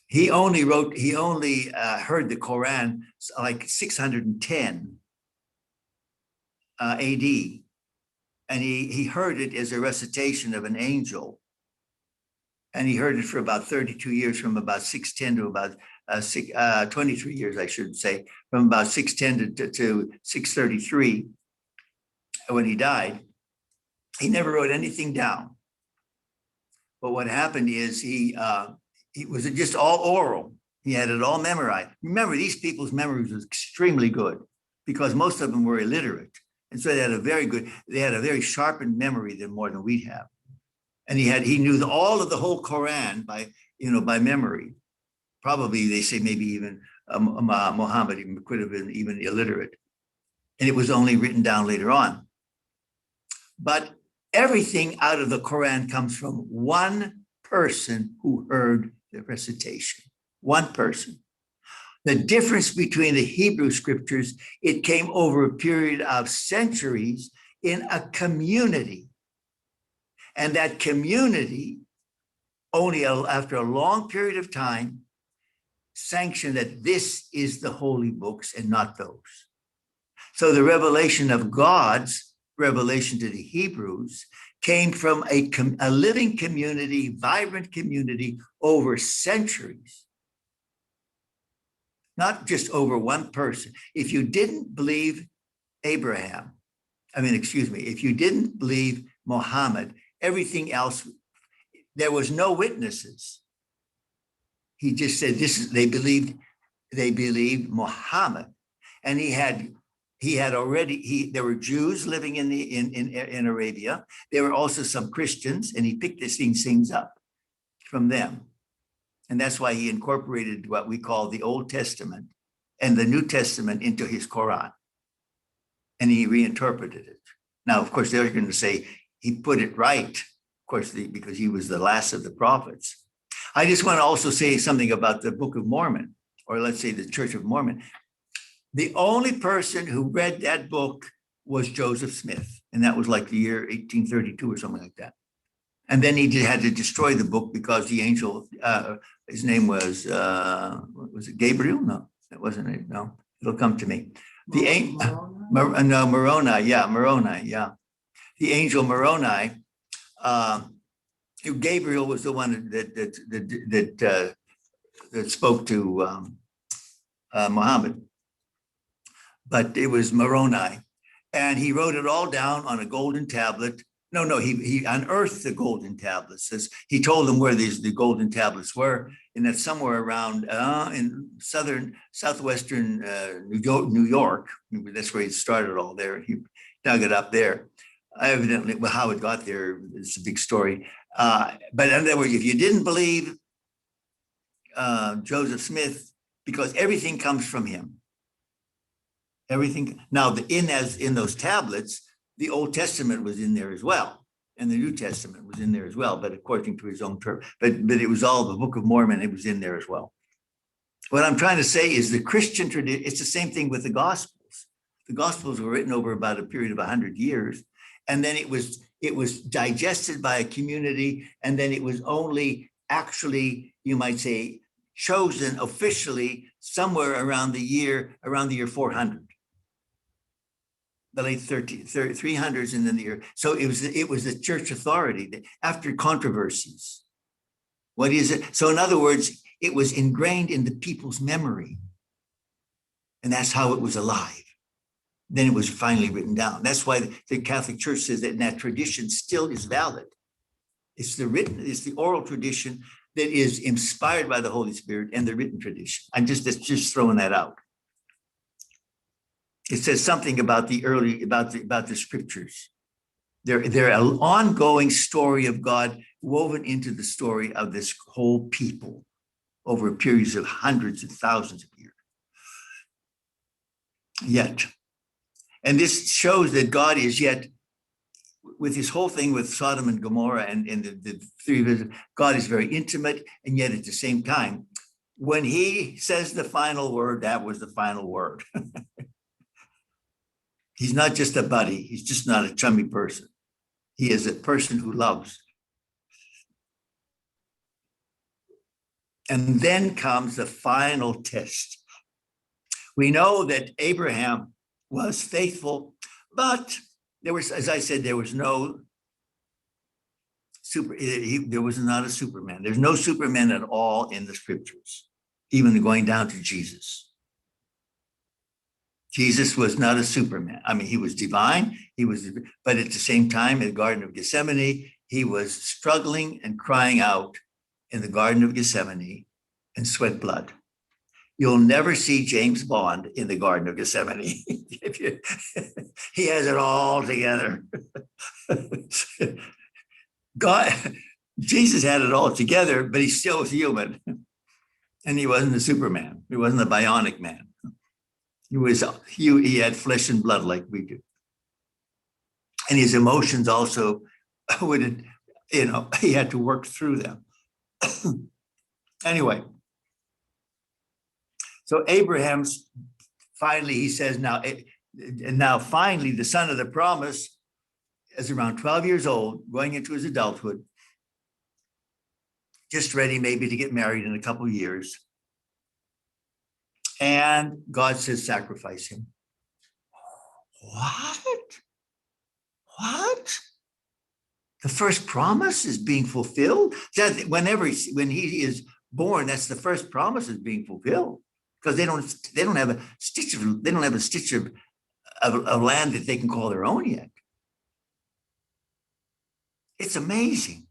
he only heard the Quran like 610 AD. And he heard it as a recitation of an angel. And he heard it for about 32 years, from about 610 to about 23 years, I should say, from about 610 to 633 when he died. He never wrote anything down. But what happened is he was just all oral. He had it all memorized. Remember, these people's memories was extremely good because most of them were illiterate. And so they had a very sharpened memory more than we have. And he knew all of the whole Quran by memory. Probably they say maybe even Muhammad could have been even illiterate. And it was only written down later on. But everything out of the Quran comes from one person who heard the recitation. One person. The difference between the Hebrew scriptures, it came over a period of centuries in a community. And that community, only after a long period of time, sanctioned that this is the holy books and not those. So the revelation of God's revelation to the Hebrews came from a living community, vibrant community over centuries. Not just over one person. If you didn't believe if you didn't believe Muhammad, everything else, there was no witnesses. He just said they believed Muhammad. And there were Jews living in Arabia. There were also some Christians, and he picked these things up from them. And that's why he incorporated what we call the Old Testament and the New Testament into his Quran. And he reinterpreted it. Now, of course, they're going to say he put it right, of course, because he was the last of the prophets. I just want to also say something about the Book of Mormon, or let's say the Church of Mormon. The only person who read that book was Joseph Smith. And that was like the year 1832 or something like that. And then he had to destroy the book because the angel, his name was it Gabriel? No, that wasn't it. No, it'll come to me. Moroni, yeah. The angel Moroni, Gabriel was the one that spoke to Muhammad, but it was Moroni, and he wrote it all down on a golden tablet. No, he unearthed the golden tablets. He told them where the golden tablets were, and that's somewhere around in southwestern New York. That's where he started all there. He dug it up there. Evidently, well, how it got there is a big story. But in other words, if you didn't believe Joseph Smith, because everything comes from him. Everything. Now, in those tablets, the Old Testament was in there as well, and the New Testament was in there as well, but according to his own term. But it was all the Book of Mormon. It was in there as well. What I'm trying to say is the Christian tradition. It's the same thing with the Gospels. The Gospels were written over about a period of 100 years, and then it was digested by a community, and then it was only actually, you might say, chosen officially somewhere around the year 400. The late 300s and then the year. So it was the church authority after controversies. What is it? So in other words, it was ingrained in the people's memory. And that's how it was alive. Then it was finally written down. That's why the Catholic Church says that tradition still is valid. It's the oral tradition that is inspired by the Holy Spirit and the written tradition. I'm just throwing that out. It says something about the scriptures. They're an ongoing story of God woven into the story of this whole people over periods of hundreds of thousands of years. Yet, and this shows that God is yet, with his whole thing with Sodom and Gomorrah and the three of us, God is very intimate, and yet at the same time, when he says the final word, that was the final word. He's not just a buddy. He's just not a chummy person. He is a person who loves. And then comes the final test. We know that Abraham was faithful, but there was, as I said, there was not a Superman. There's no Superman at all in the scriptures, even going down to Jesus. Jesus was not a Superman. I mean, he was divine, but at the same time, in the Garden of Gethsemane, he was struggling and crying out in the Garden of Gethsemane and sweat blood. You'll never see James Bond in the Garden of Gethsemane. He has it all together. Jesus had it all together, but he still was human. And he wasn't a Superman. He wasn't a bionic man. He had flesh and blood like we do. And his emotions also wouldn't, he had to work through them. Anyway, so Abraham's finally, he says, now finally the son of the promise is around 12 years old, going into his adulthood, just ready maybe to get married in a couple of years. And God says, sacrifice him. What? The first promise is being fulfilled? When he is born, that's the first promise is being fulfilled. Because they don't have a stitch of land that they can call their own yet. It's amazing.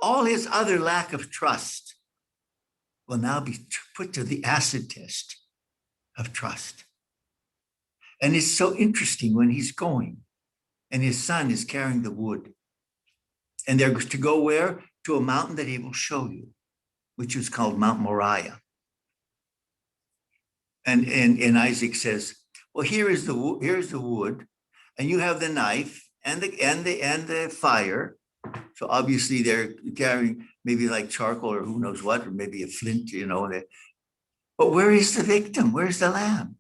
All his other lack of trust will now be put to the acid test of trust. And it's so interesting when he's going and his son is carrying the wood. And they're to go where? To a mountain that he will show you, which is called Mount Moriah. And Isaac says, well, here's the wood, and you have the knife and the fire. So obviously they're carrying maybe like charcoal or who knows what, or maybe a flint, But where is the victim? Where's the lamb?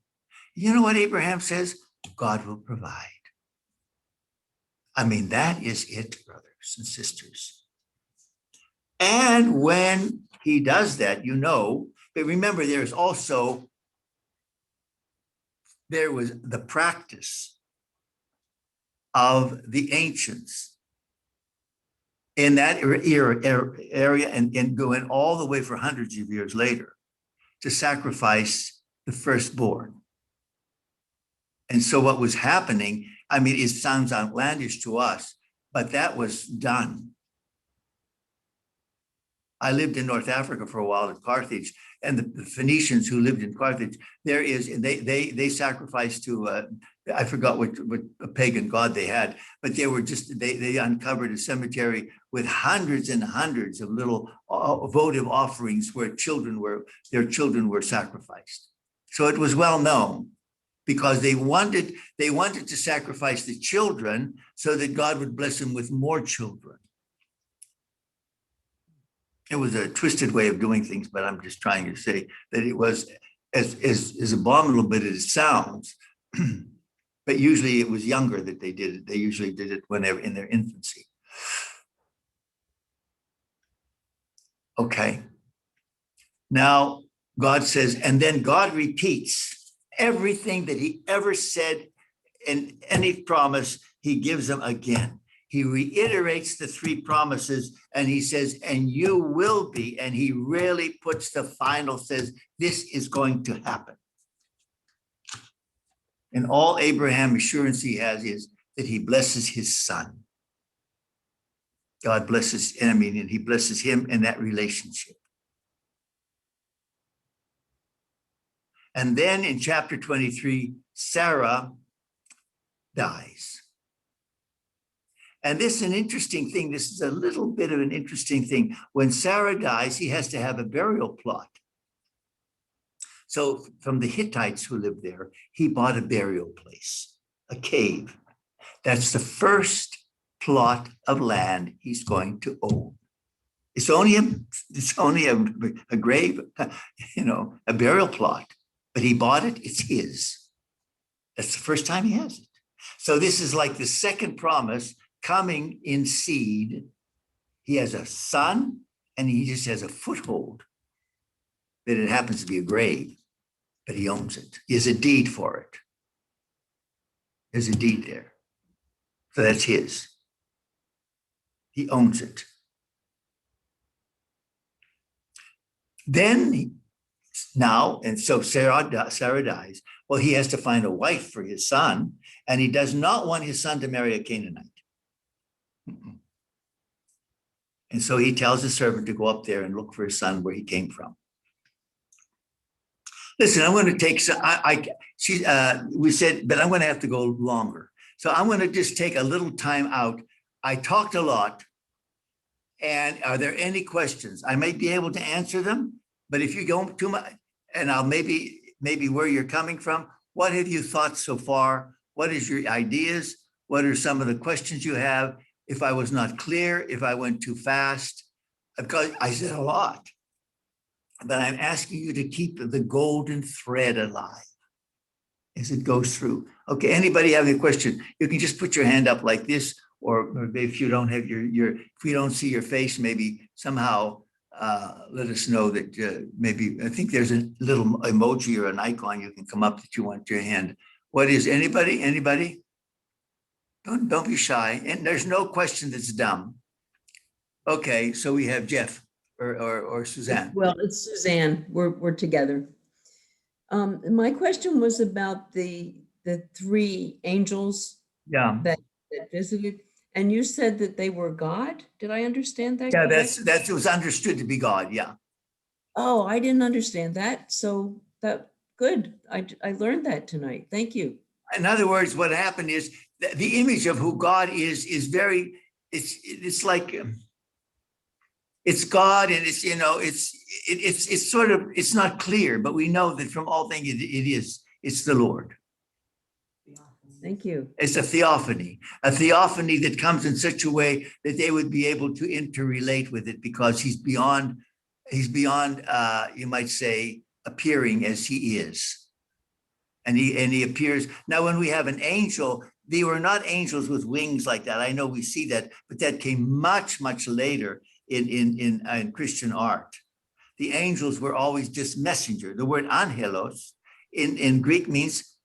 You know what Abraham says? God will provide. I mean, that is it, brothers and sisters. And when he does that, but remember, there was the practice of the ancients in that area and going all the way for hundreds of years later to sacrifice the firstborn. And so what was happening, I mean, it sounds outlandish to us, but that was done. I lived in North Africa for a while at Carthage, and the Phoenicians who lived in Carthage, they sacrificed to, I forgot what pagan god they had, but they uncovered a cemetery with hundreds and hundreds of little votive offerings where their children were sacrificed. So it was well known because they wanted to sacrifice the children so that God would bless them with more children. It was a twisted way of doing things, but I'm just trying to say that it was as abominable as it sounds. But usually it was younger that they did it. They usually did it whenever in their infancy. Okay. Now God says, and then God repeats everything that he ever said in any promise, he gives them again. He reiterates the three promises and he says, and you will be, and he really puts the final, says, this is going to happen. And all Abraham assurance he has is that he blesses his son. God blesses, and he blesses him in that relationship. And then in chapter 23, Sarah dies. And this is an interesting thing. This is a little bit of an interesting thing. When Sarah dies, he has to have a burial plot. So from the Hittites who lived there, he bought a burial place, a cave. That's the first plot of land he's going to own. It's only a grave, a burial plot, but he bought it, it's his. That's the first time he has it. So this is like the second promise coming in seed. He has a son, and he just has a foothold that it happens to be a grave, but he owns it. He has a deed for it. There's a deed there. So that's his. He owns it. Then now, and so Sarah dies. Well, he has to find a wife for his son, and he does not want his son to marry a Canaanite. And so he tells his servant to go up there and look for his son where he came from. Listen, I'm going to take some, we said, but I'm going to have to go longer. So I'm going to just take a little time out. I talked a lot. And are there any questions? I might be able to answer them, but if you go too much, and I'll maybe where you're coming from, what have you thought so far? What is your ideas? What are some of the questions you have? If I was not clear, if I went too fast, because I said a lot, but I'm asking you to keep the golden thread alive as it goes through. Okay, anybody have a question? You can just put your hand up like this, or if you don't have if we don't see your face, maybe somehow let us know that maybe, I think there's a little emoji or an icon you can come up that you want your hand. What is anybody? Don't be shy. And there's no question that's dumb. Okay, so we have Jeff or Suzanne. Well, it's Suzanne. We're together. My question was about the three angels that visited, and you said that they were God. Did I understand that? Yeah, correct? that was understood to be God. Yeah. Oh, I didn't understand that. So that good. I learned that tonight. Thank you. In other words, what happened is the image of who God is very. It's like. It's God, and it's sort of, it's not clear, but we know that from all things it's the Lord. Thank you. It's a theophany that comes in such a way that they would be able to interrelate with it, because he's beyond, you might say, appearing as he is. And he appears. Now, when we have an angel, they were not angels with wings like that. I know we see that, but that came much, much later in Christian art. The angels were always just messenger. The word angelos in Greek means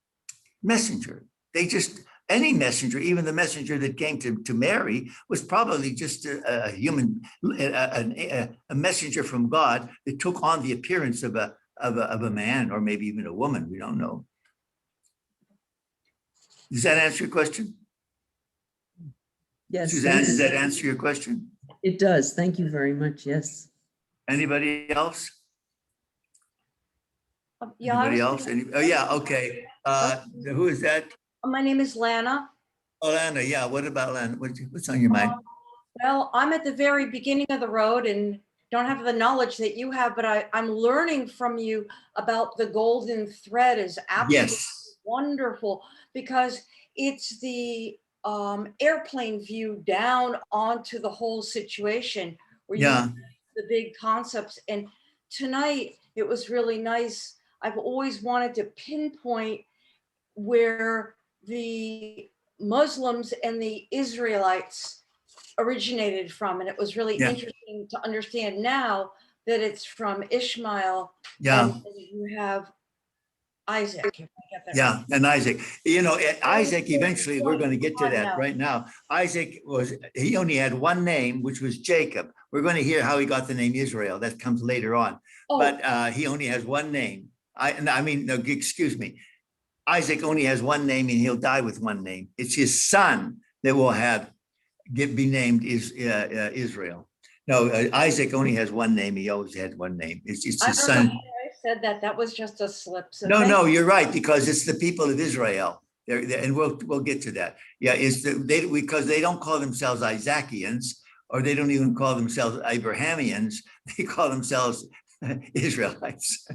messenger. They just, any messenger, even the messenger that came to Mary, was probably just a human, a messenger from God that took on the appearance of a man, or maybe even a woman. We don't know. Does that answer your question? Yes. Suzanne, does that answer your question? It does. Thank you very much. Yes. Anybody else? Yeah. Anybody else? Oh, yeah. Okay. Who is that? My name is Lana. Oh, Lana. Yeah. What about Lana? What's on your mind? Well, I'm at the very beginning of the road and don't have the knowledge that you have, but I'm learning from you about the golden thread is absolutely wonderful, because it's the airplane view down onto the whole situation where you have the big concepts. And tonight it was really nice. I've always wanted to pinpoint where the Muslims and the Israelites originated from, and it was really interesting to understand now that it's from Ishmael. And you have Isaac. And Isaac. Isaac, eventually, we're going to get to that right now. Isaac he only had one name, which was Jacob. We're going to hear how he got the name Israel. That comes later on. But he only has one name. Excuse me. Isaac only has one name, and he'll die with one name. It's his son that will have be named Israel. No, Isaac only has one name. He always had one name. It's I his don't son. know why I said that. That was just a slip. So No, thank no, you. you're right, because it's the people of Israel. And we'll get to that. Yeah, because they don't call themselves Isaacians, or they don't even call themselves Abrahamians. They call themselves Israelites.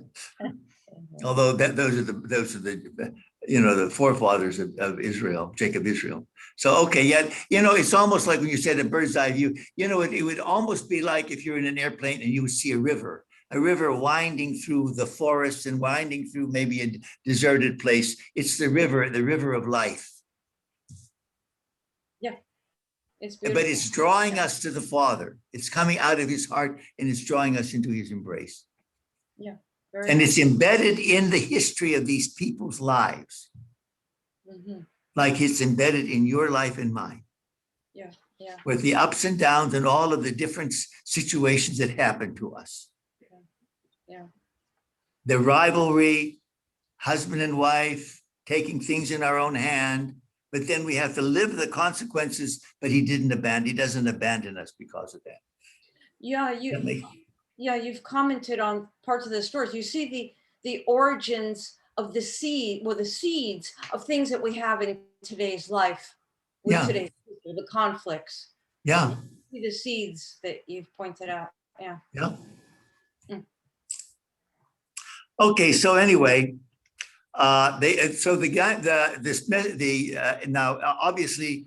Although those are the the forefathers of Israel, Jacob, Israel. So okay, yeah, it's almost like when you said a bird's eye view. It would almost be like if you're in an airplane and you would see a river winding through the forest and winding through maybe a deserted place. It's the river of life. Yeah, it's But beautiful. it's drawing us to the Father. It's coming out of his heart and it's drawing us into his embrace. Yeah, very And nice. it's embedded in the history of these people's lives, like it's embedded in your life and mine. Yeah, yeah. With the ups and downs and all of the different situations that happen to us. Yeah. The rivalry, husband and wife, taking things in our own hand, but then we have to live the consequences, but he doesn't abandon us because of that. Yeah, you've commented on parts of the stories. You see the origins of the seeds of things that we have in today's life, with today's people, the conflicts. Yeah. You see the seeds that you've pointed out. Yeah. Yeah. Okay, so anyway, now obviously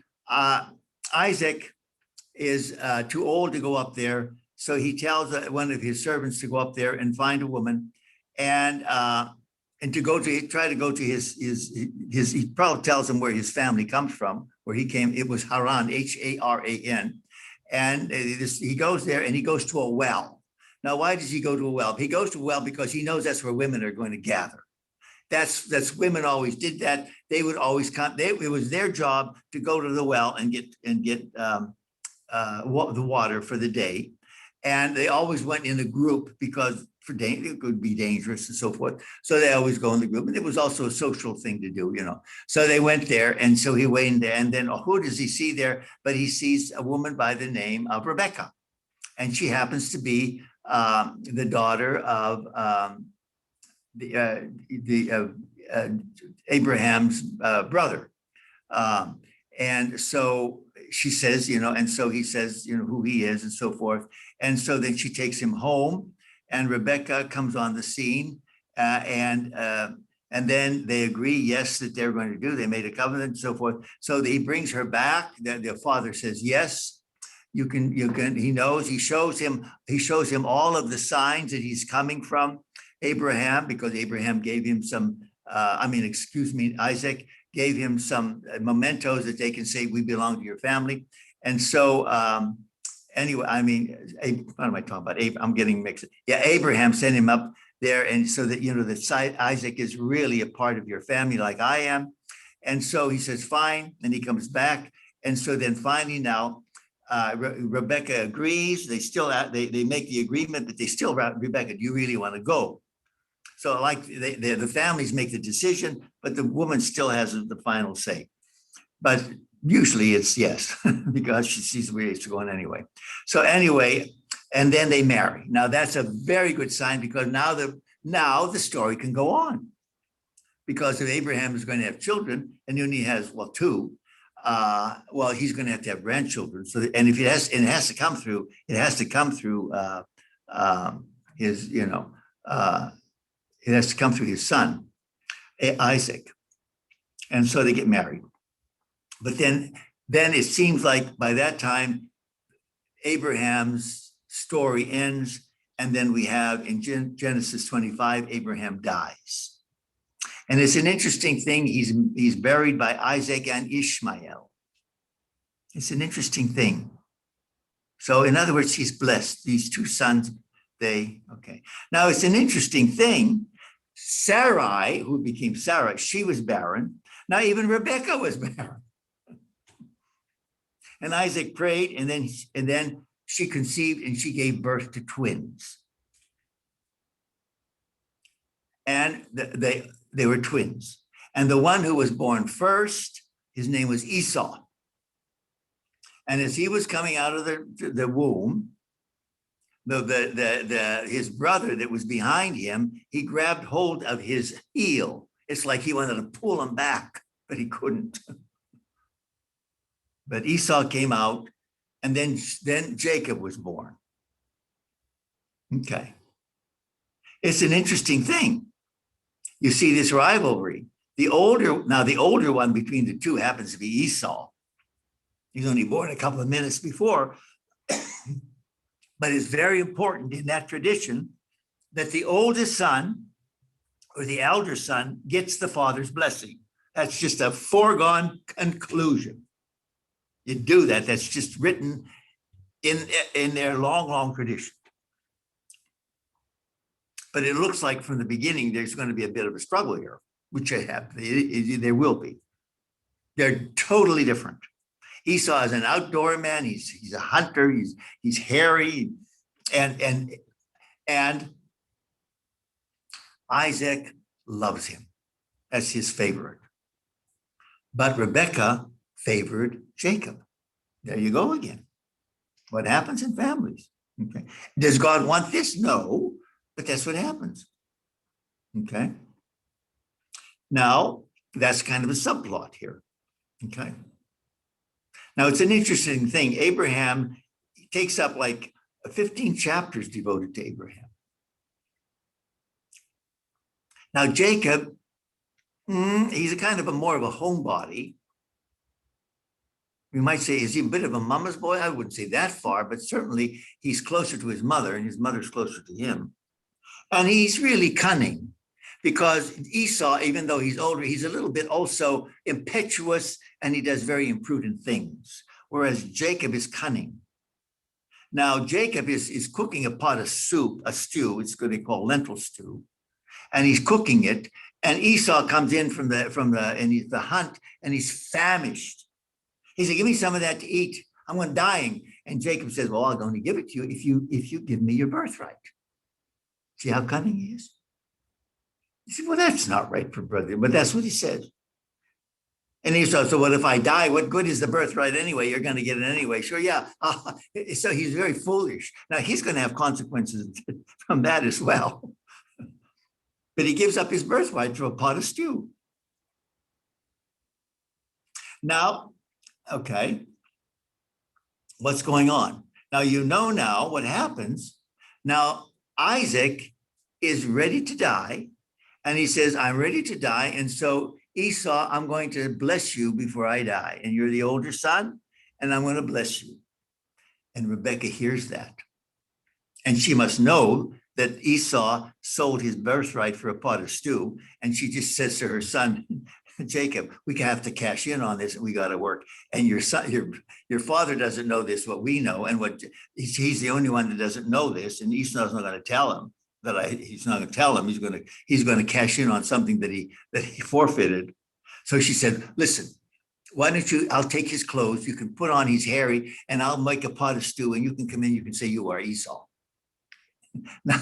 Isaac is too old to go up there, so he tells one of his servants to go up there and find a woman, and to try to go to his. He probably tells him where his family comes from, where he came. It was Haran, Haran, and he goes there and he goes to a well. Now, why does he go to a well? He goes to a well because he knows that's where women are going to gather. That's women always did that. They would always come. It was their job to go to the well and get the water for the day, and they always went in a group because it could be dangerous and so forth. So they always go in the group, and it was also a social thing to do, So they went there, and so he went in there, and then who does he see there? But he sees a woman by the name of Rebecca, and she happens to be the daughter of Abraham's brother. And so she says, and so he says, who he is and so forth. And so then she takes him home, and Rebecca comes on the scene, and then they agree, yes, that they're going to do. They made a covenant and so forth. So he brings her back. The father says, yes, you can, he knows, he shows him all of the signs that he's coming from Abraham, because Abraham gave him Isaac gave him some mementos that they can say, we belong to your family. And so anyway, what am I talking about? I'm getting mixed. Yeah, Abraham sent him up there, and so that, that Isaac is really a part of your family like I am. And so he says, fine, and he comes back. And so then finally now, Rebecca agrees. They make the agreement, but they still, Rebecca, do you really want to go? So the families make the decision, but the woman still has the final say. But usually it's yes, because she sees where it's going anyway. So anyway, and then they marry. Now that's a very good sign, because now the story can go on. Because if Abraham is going to have children, and he only has, two, he's going to have grandchildren. So, and if it has to come through his, it has to come through his son, Isaac. And so they get married. But then it seems like by that time, Abraham's story ends. And then we have in Genesis 25, Abraham dies. And it's an interesting thing. He's buried by Isaac and Ishmael. It's an interesting thing. So in other words, he's blessed. These two sons, okay. Now it's an interesting thing. Sarai, who became Sarah, she was barren. Now even Rebecca was barren. And Isaac prayed, and then she conceived, and she gave birth to twins. And they were twins. And the one who was born first, his name was Esau. And as he was coming out of the womb, his brother that was behind him, he grabbed hold of his heel. It's like he wanted to pull him back, but he couldn't. But Esau came out, and then Jacob was born. Okay. It's an interesting thing. You see this rivalry. The older one between the two happens to be Esau. He's only born a couple of minutes before. But it's very important in that tradition that the oldest son or the elder son gets the father's blessing. That's just a foregone conclusion. You do that. That's just written in their long, long tradition. But it looks like from the beginning, there's going to be a bit of a struggle here, which there will be. They're totally different. Esau is an outdoor man. He's a hunter. He's hairy, and Isaac loves him as his favorite. But Rebekah favored Jacob. There you go again. What happens in families? Okay. Does God want this? No, but that's what happens. Okay. Now, that's kind of a subplot here. Okay. Now, it's an interesting thing. Abraham takes up like 15 chapters devoted to Abraham. Now, Jacob, he's a kind of more of a homebody. We might say, is he a bit of a mama's boy? I wouldn't say that far, but certainly he's closer to his mother and his mother's closer to him. And he's really cunning because Esau, even though he's older, he's a little bit also impetuous and he does very imprudent things, whereas Jacob is cunning. Now, Jacob is cooking a pot of soup, a stew, it's what they call lentil stew, and he's cooking it, and Esau comes in from the hunt, and he's famished. He said, give me some of that to eat. I'm dying. And Jacob says, well, I'm going to give it to you if you give me your birthright. See how cunning he is? He said, well, that's not right for brother, but that's what he said. And Esau said, well, if I die, what good is the birthright anyway? You're going to get it anyway. Sure, yeah. So he's very foolish. Now, he's going to have consequences from that as well. But he gives up his birthright for a pot of stew. Now, okay, what's going on? Now, you know now what happens. Now, Isaac is ready to die. And he says, I'm ready to die. And so Esau, I'm going to bless you before I die. And you're the older son, and I'm going to bless you. And Rebekah hears that. And she must know that Esau sold his birthright for a pot of stew. And she just says to her son, Jacob, we have to cash in on this and we got to work. And your son, your father doesn't know this, what we know. And what he's the only one that doesn't know this. And Esau's not going to tell him he's not going to tell him. He's going to cash in on something that he forfeited. So she said, listen, why don't I'll take his clothes. You can put on his hairy and I'll make a pot of stew and you can come in. You can say you are Esau. Now,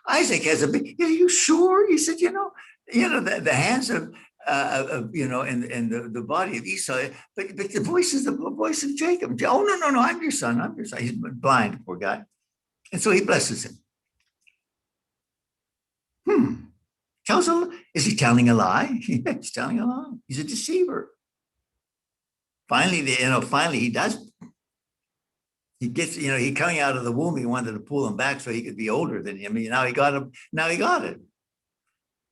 Isaac has are you sure? He said, the hands of and the body of Esau, but the voice is the voice of Jacob. Oh, no, I'm your son. I'm your son. He's blind, poor guy. And so he blesses him. Is he telling a lie? He's telling a lie. He's a deceiver. Finally, he does. He gets, he coming out of the womb, he wanted to pull him back so he could be older than him. Now he got him. Now he got it.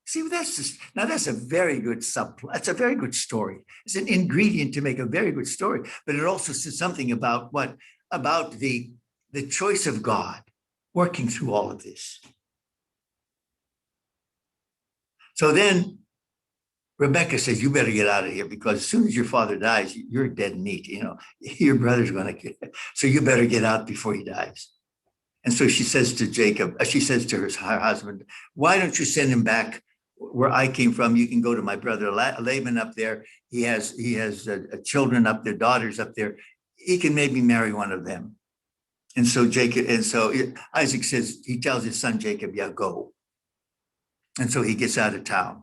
See, that's a very good subplot. That's a very good story. It's an ingredient to make a very good story, but it also says something about the choice of God working through all of this. So then Rebekah says, you better get out of here because as soon as your father dies, you're dead meat. Your brother's going to, so you better get out before he dies. And so she says to Jacob, she says to her husband, why don't you send him back where I came from? You can go to my brother Laban up there. He has children up there, daughters up there. He can maybe marry one of them. And so Isaac says, he tells his son Jacob, yeah, go. And so he gets out of town,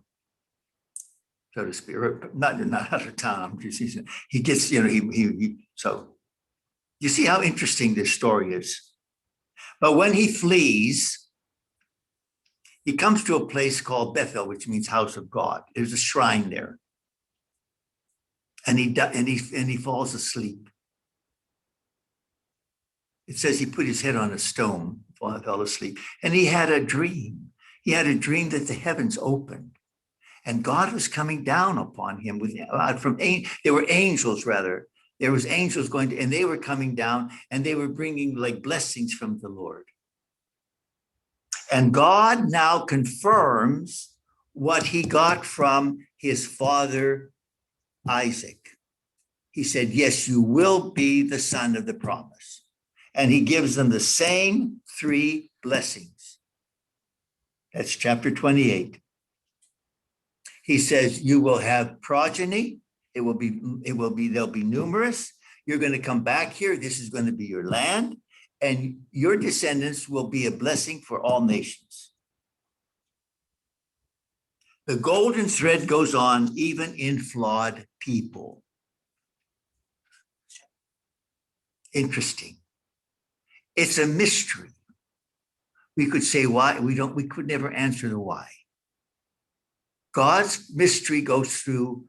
so to speak, not out of town. He gets, so You see how interesting this story is. But when he flees, he comes to a place called Bethel, which means house of God. There's a shrine there. And he falls asleep. It says he put his head on a stone, fell asleep, and he had a dream. He had a dream that the heavens opened, and God was coming down upon him there were angels rather. There was angels and they were coming down, and they were bringing like blessings from the Lord. And God now confirms what he got from his father Isaac. He said, yes, you will be the son of the promise. And he gives them the same 3 blessings. That's chapter 28. He says, you will have progeny. They'll be numerous. You're going to come back here. This is going to be your land, and your descendants will be a blessing for all nations. The golden thread goes on even in flawed people. Interesting. It's a mystery. We could say why, we could never answer the why. God's mystery goes through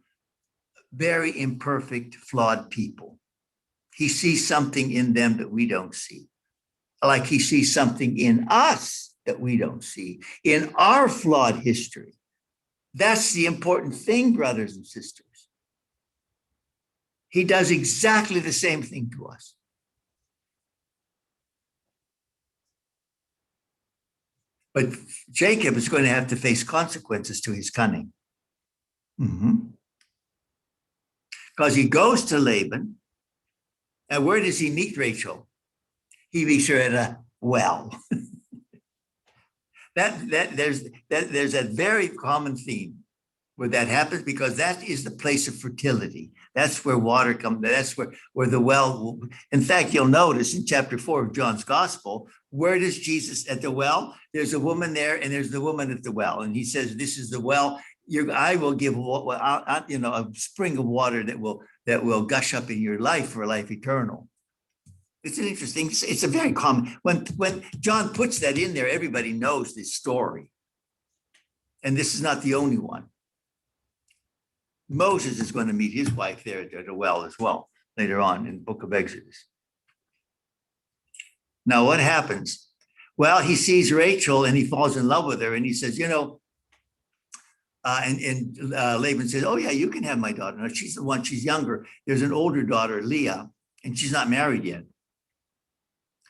very imperfect, flawed people. He sees something in them that we don't see. Like he sees something in us that we don't see, in our flawed history. That's the important thing, brothers and sisters. He does exactly the same thing to us. But Jacob is going to have to face consequences to his cunning. Because he goes to Laban, and where does he meet Rachel? He meets her at a well. There's a very common theme where that happens, because that is the place of fertility. That's where water comes. That's where the well. In fact, you'll notice in chapter 4 of John's Gospel, where does Jesus at the well? There's a woman there, and there's the woman at the well, and he says, "This is the well. I will give a spring of water that will gush up in your life for life eternal." It's an interesting. It's a very common. When John puts that in there, everybody knows this story, and this is not the only one. Moses is going to meet his wife there at a well as well later on in the book of Exodus. Now, what happens? Well, he sees Rachel and he falls in love with her, and he says, Laban says, "Oh yeah, you can have my daughter." Now, she's the one. She's younger. There's an older daughter, Leah, and she's not married yet.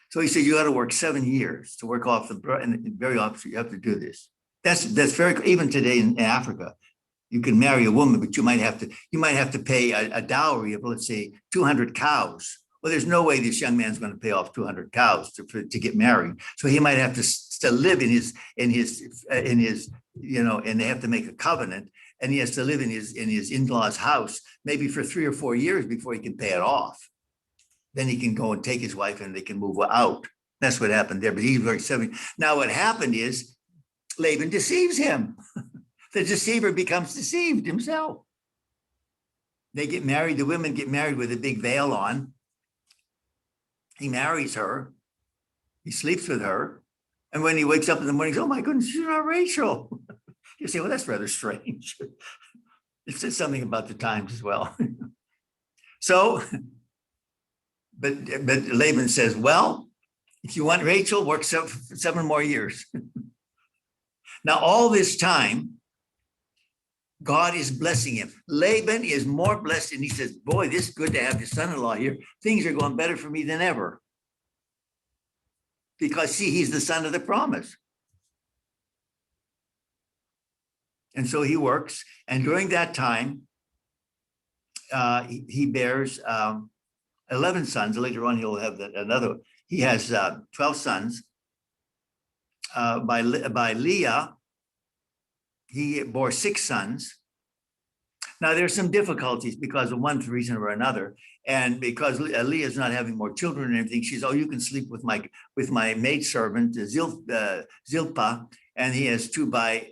So he said, "You got to work 7 years to work off the." And very often you have to do this. That's very, even today in Africa. You can marry a woman, but you might have to pay a dowry of, let's say, 200 cows. Well, there's no way this young man's going to pay off 200 cows to get married. So he might have to live in his, and they have to make a covenant, and he has to live in his in-laws' house, maybe for 3 or 4 years before he can pay it off. Then he can go and take his wife and they can move out. That's what happened there. But he's very 70. Now, what happened is Laban deceives him. The deceiver becomes deceived himself. They get married. The women get married with a big veil on. He marries her. He sleeps with her. And when he wakes up in the morning, he says, "Oh my goodness, she's not Rachel." You say, "Well, that's rather strange." It says something about the times as well. So, but Laban says, "Well, if you want Rachel, work 7 more years." Now, all this time, God is blessing him. Laban is more blessed, and he says, "Boy, this is good to have his son-in-law here. Things are going better for me than ever." Because, see, he's the son of the promise. And so he works, and during that time, he bears 11 sons. Later on, he'll have another. He has 12 sons. By Leah, he bore 6 sons. Now, there's some difficulties because of one reason or another. And because Leah's not having more children and everything, she's, "Oh, you can sleep with my maidservant, Zilpah." And he has 2 by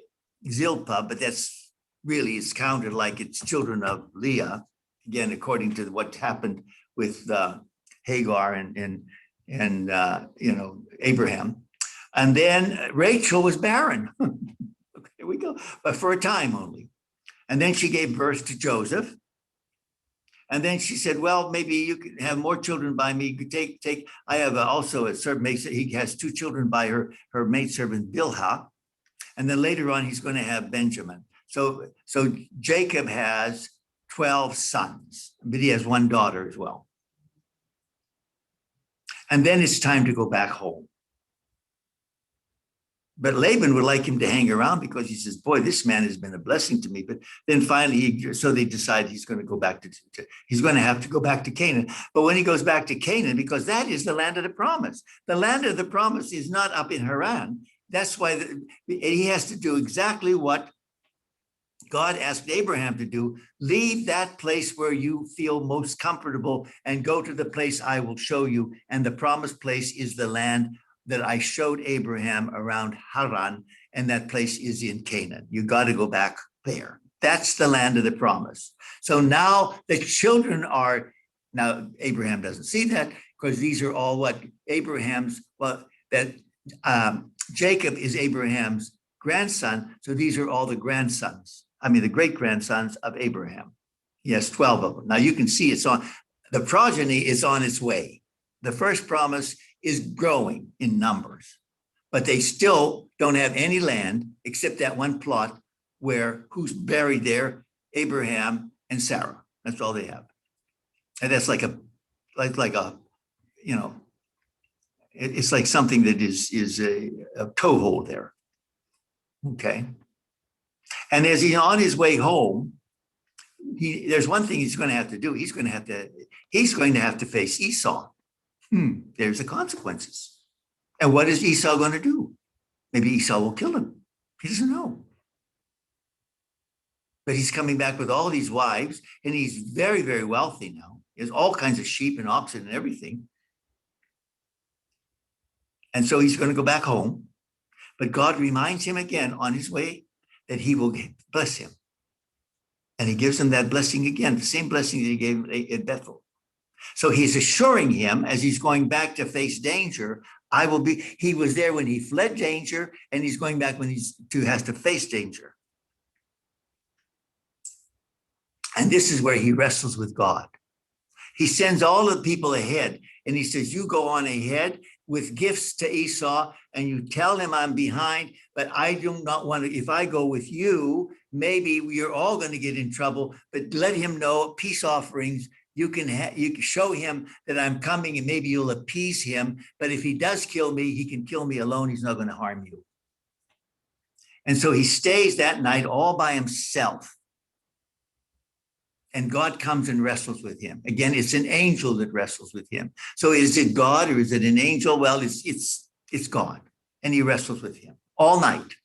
Zilpah, but that's really, it's counted like it's children of Leah. Again, according to what happened with Hagar and Abraham. And then Rachel was barren. Here we go, but for a time only. And then she gave birth to Joseph. And then she said, well, maybe you can have more children by me. You could I have also a servant, he has 2 children by her maidservant Bilhah. And then later on, he's going to have Benjamin. So Jacob has 12 sons, but he has 1 daughter as well. And then it's time to go back home. But Laban would like him to hang around because he says, boy, this man has been a blessing to me. But then finally, so they decide he's going to go back he's going to have to go back to Canaan. But when he goes back to Canaan, because that is the land of the promise. The land of the promise is not up in Haran. That's why he has to do exactly what God asked Abraham to do. Leave that place where you feel most comfortable and go to the place I will show you. And the promised place is the land that I showed Abraham around Haran, and that place is in Canaan. You got to go back there. That's the land of the promise. So now the children are, now Abraham doesn't see that because these are all what Jacob is Abraham's grandson. So these are all the great-grandsons of Abraham. He has 12 of them. Now you can see the progeny is on its way. The first promise is growing in numbers, but they still don't have any land except that one plot who's buried there, Abraham and Sarah. That's all they have. And that's it's like something that is a toehold there. Okay. And as he's on his way home, there's one thing he's going to have to do. He's going to have to face Esau. There's the consequences. And what is Esau going to do? Maybe Esau will kill him. He doesn't know. But he's coming back with all these wives, and he's very, very wealthy now. He has all kinds of sheep and oxen and everything. And so he's going to go back home. But God reminds him again on his way that he will bless him. And he gives him that blessing again, the same blessing that he gave at Bethel. So he's assuring him as he's going back to face danger, he was there when he fled danger, and he's going back when he has to face danger. And this is where he wrestles with God. He sends all the people ahead, and he says, you go on ahead with gifts to Esau, and you tell him I'm behind, but I do not want to, if I go with you, maybe we're all going to get in trouble, but let him know peace offerings. You can show him that I'm coming, and maybe you'll appease him. But if he does kill me, he can kill me alone. He's not going to harm you. And so he stays that night all by himself. And God comes and wrestles with him. Again, it's an angel that wrestles with him. So is it God or is it an angel? Well, it's God. And he wrestles with him all night.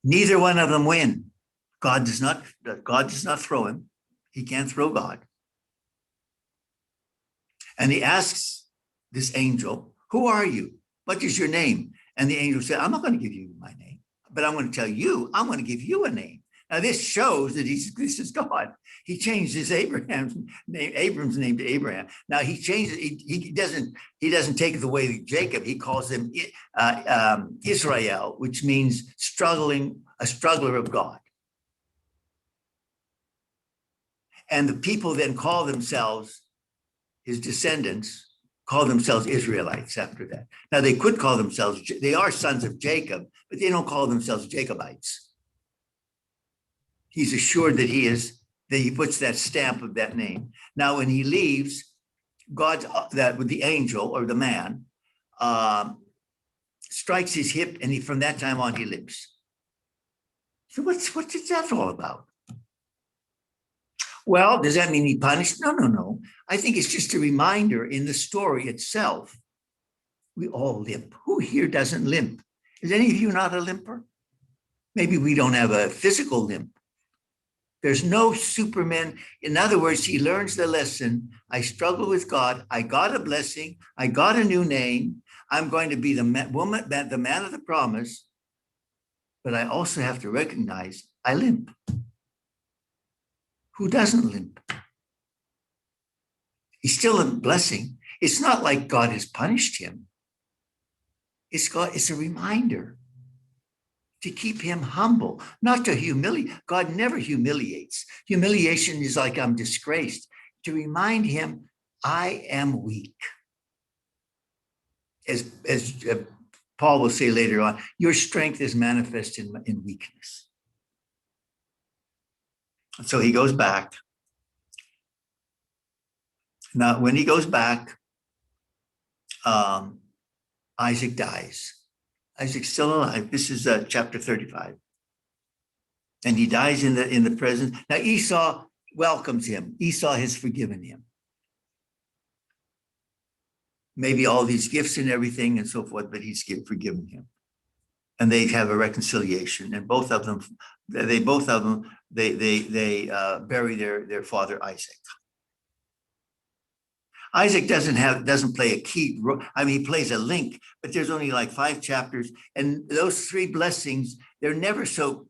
Neither one of them win. God does not throw him. He can't throw God. And he asks this angel, who are you? What is your name? And the angel said, I'm not going to give you my name, but I'm going to tell you, I'm going to give you a name. Now this shows that this is God. He changed Abram's name to Abraham. Now he changed it. He doesn't take it the way that Jacob. He calls him Israel, which means a struggler of God. And the people then call themselves, his descendants, call themselves Israelites after that. Now they could call themselves, they are sons of Jacob, but they don't call themselves Jacobites. He's assured that he puts that stamp of that name. Now when he leaves, with the angel or the man, strikes his hip, and from that time on he lives. So what's that all about? Well, does that mean he punished? No. I think it's just a reminder in the story itself. We all limp. Who here doesn't limp? Is any of you not a limper? Maybe we don't have a physical limp. There's no Superman. In other words, he learns the lesson. I struggle with God. I got a blessing. I got a new name. I'm going to be the man of the promise. But I also have to recognize I limp. Who doesn't limp? He's still a blessing. It's not like God has punished him. It's a reminder to keep him humble, not to humiliate. God never humiliates. Humiliation is like I'm disgraced. To remind him, I am weak. As Paul will say later on, your strength is manifest in weakness. So he goes back. Now, when he goes back, Isaac dies. Isaac's still alive. This is chapter 35. And he dies in the presence. Now Esau welcomes him. Esau has forgiven him. Maybe all these gifts and everything and so forth, but he's forgiven him. And they have a reconciliation. And both of them bury their father Isaac. Isaac doesn't play a key role. I mean, he plays a link, but there's only like 5 chapters, and those 3 blessings, they're never so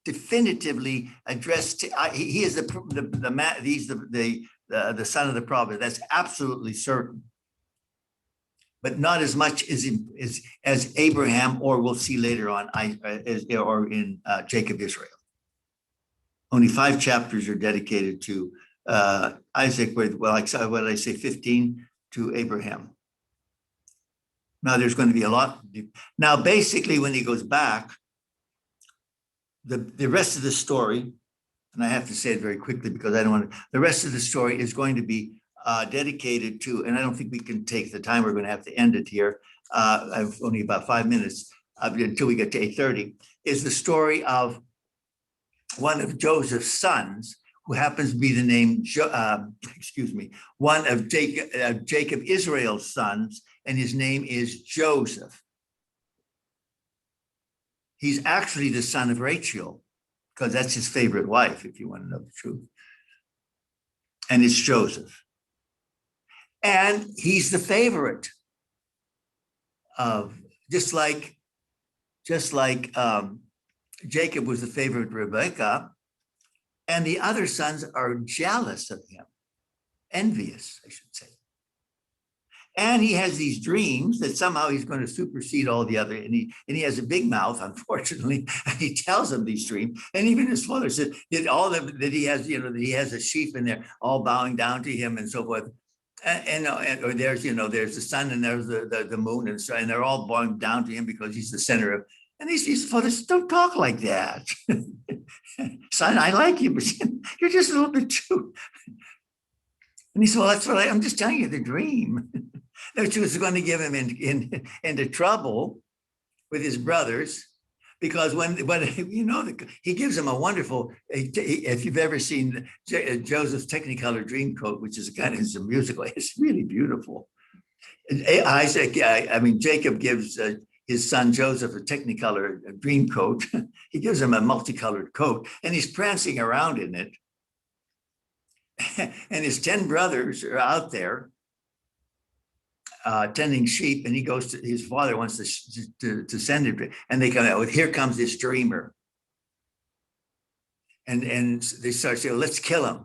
definitively addressed. He is the son of the prophet. That's absolutely certain, but not as much as Abraham, or we'll see later on, or in Jacob Israel. Only 5 chapters are dedicated to Isaac, what did I say, 15 to Abraham. Now there's going to be a lot. Now, basically, when he goes back, the rest of the story, and I have to say it very quickly because I don't want to, the rest of the story is going to be dedicated to, and I don't think we can take the time, we're going to have to end it here. I've only about 5 minutes until we get to 8:30, is the story of one of Joseph's sons, who happens to be the name, one of Jacob Israel's sons, and his name is Joseph. He's actually the son of Rachel, because that's his favorite wife, if you want to know the truth. And it's Joseph. And he's the favorite of, just like Jacob was the favorite of Rebekah, and the other sons are jealous of him, envious, I should say. And he has these dreams that somehow he's going to supersede all the other, and he has a big mouth, unfortunately, and he tells them these dreams. And even his father said that he has, that he has a sheep in there, all bowing down to him and so forth. Or there's the sun and there's the moon, and so, and they're all bowing down to him because he's the center of. And his father says, don't talk like that. Son, I like you, but you're just a little bit too. And he said, well, that's what I'm just telling you the dream. That she was going to give him into trouble with his brothers, because when he gives him a wonderful, if you've ever seen Joseph's Technicolor Dreamcoat, which is kind of a musical, it's really beautiful. Jacob gives his son Joseph a Technicolor Dreamcoat. He gives him a multicolored coat, and he's prancing around in it. And his 10 brothers are out there tending sheep, and he goes to his father wants to send him, and they come out with, here comes this dreamer, and they start saying, let's kill him.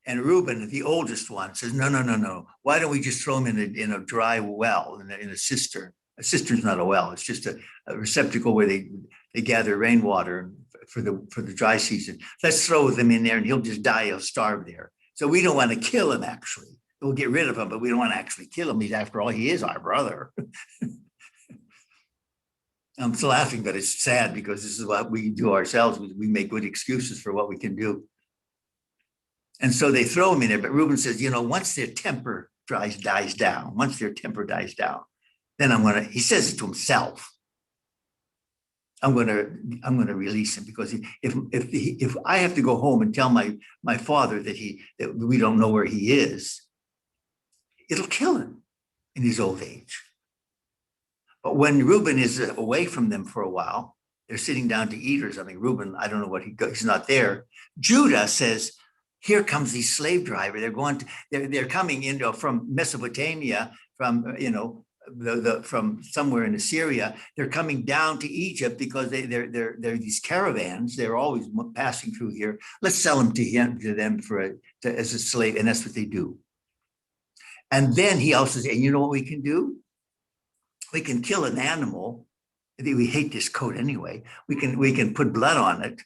And Reuben, the oldest one, says, no. Why don't we just throw him in a dry well, in a cistern? A cistern's not a well; it's just a receptacle where they gather rainwater for the dry season. Let's throw them in there, and he'll just die. He'll starve there. So we don't want to kill him. Actually, we'll get rid of him, but we don't want to actually kill him. After all, he is our brother. I'm still laughing, but it's sad because this is what we do ourselves. We make good excuses for what we can do. And so they throw him in there. But Reuben says, once their temper dies down, then he says it to himself. I'm going to release him, because if I have to go home and tell my father that we don't know where he is, it'll kill him in his old age. But when Reuben is away from them for a while, they're sitting down to eat or something. Reuben, I don't know what he's not there. Judah says, here comes these slave driver. They're coming from Mesopotamia, from from somewhere in Assyria. They're coming down to Egypt because they're these caravans. They're always passing through here. Let's sell them to them as a slave, and that's what they do. And then he also said, and you know what we can do? We can kill an animal. We hate this coat anyway. We can put blood on it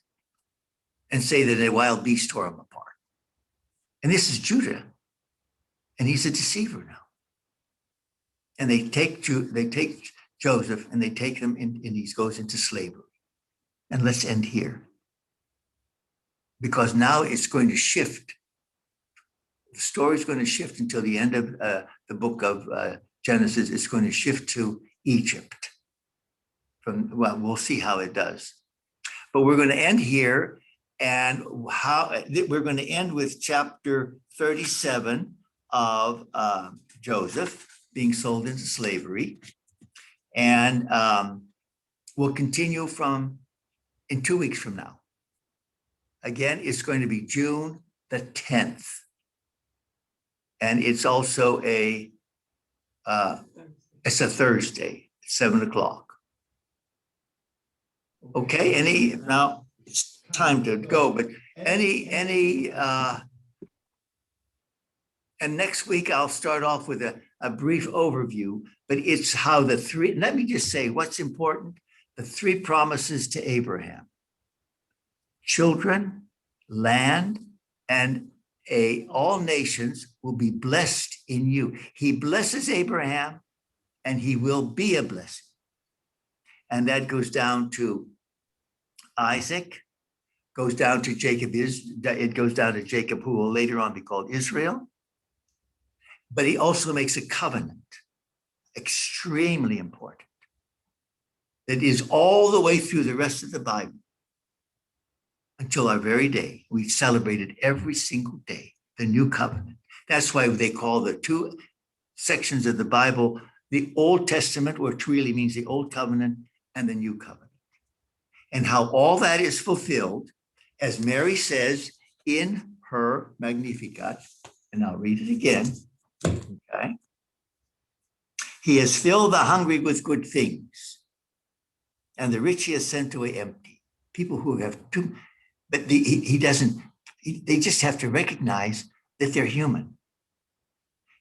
and say that a wild beast tore them apart. And this is Judah, and he's a deceiver now. And they take Joseph and they take him in, and he goes into slavery. And let's end here, because now it's going to shift. The story's going to shift until the end of the book of Genesis. It's going to shift to Egypt. Well, we'll see how it does. But we're going to end here, and we're going to end with chapter 37 of Joseph being sold into slavery. And we'll continue in 2 weeks from now. Again, it's going to be June the 10th. And it's also it's a Thursday, 7 o'clock. Okay, now it's time to go, but and next week I'll start off with a brief overview, but it's how let me just say what's important: the 3 promises to Abraham: children, land, and all nations will be blessed in you. He blesses Abraham, and he will be a blessing. And that goes down to Isaac, goes down to Jacob. It goes down to Jacob, who will later on be called Israel. But he also makes a covenant, extremely important, that is all the way through the rest of the Bible until our very day. We celebrated every single day the new covenant. That's why they call the 2 sections of the Bible the Old Testament, which really means the Old Covenant, and the New Covenant. And how all that is fulfilled, as Mary says in her Magnificat, and I'll read it again. Okay. He has filled the hungry with good things, and the rich he has sent away empty. People who have too, but he doesn't, they just have to recognize that they're human.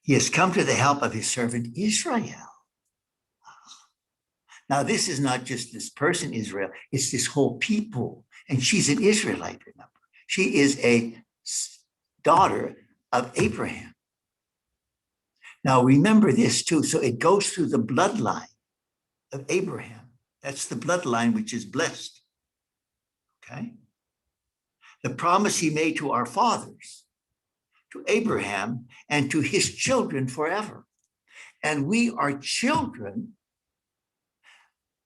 He has come to the help of his servant Israel. Now, this is not just this person, Israel, it's this whole people. And she's an Israelite, remember. She is a daughter of Abraham. Now, remember this too. So it goes through the bloodline of Abraham. That's the bloodline which is blessed. Okay? The promise he made to our fathers, to Abraham, and to his children forever. And we are children.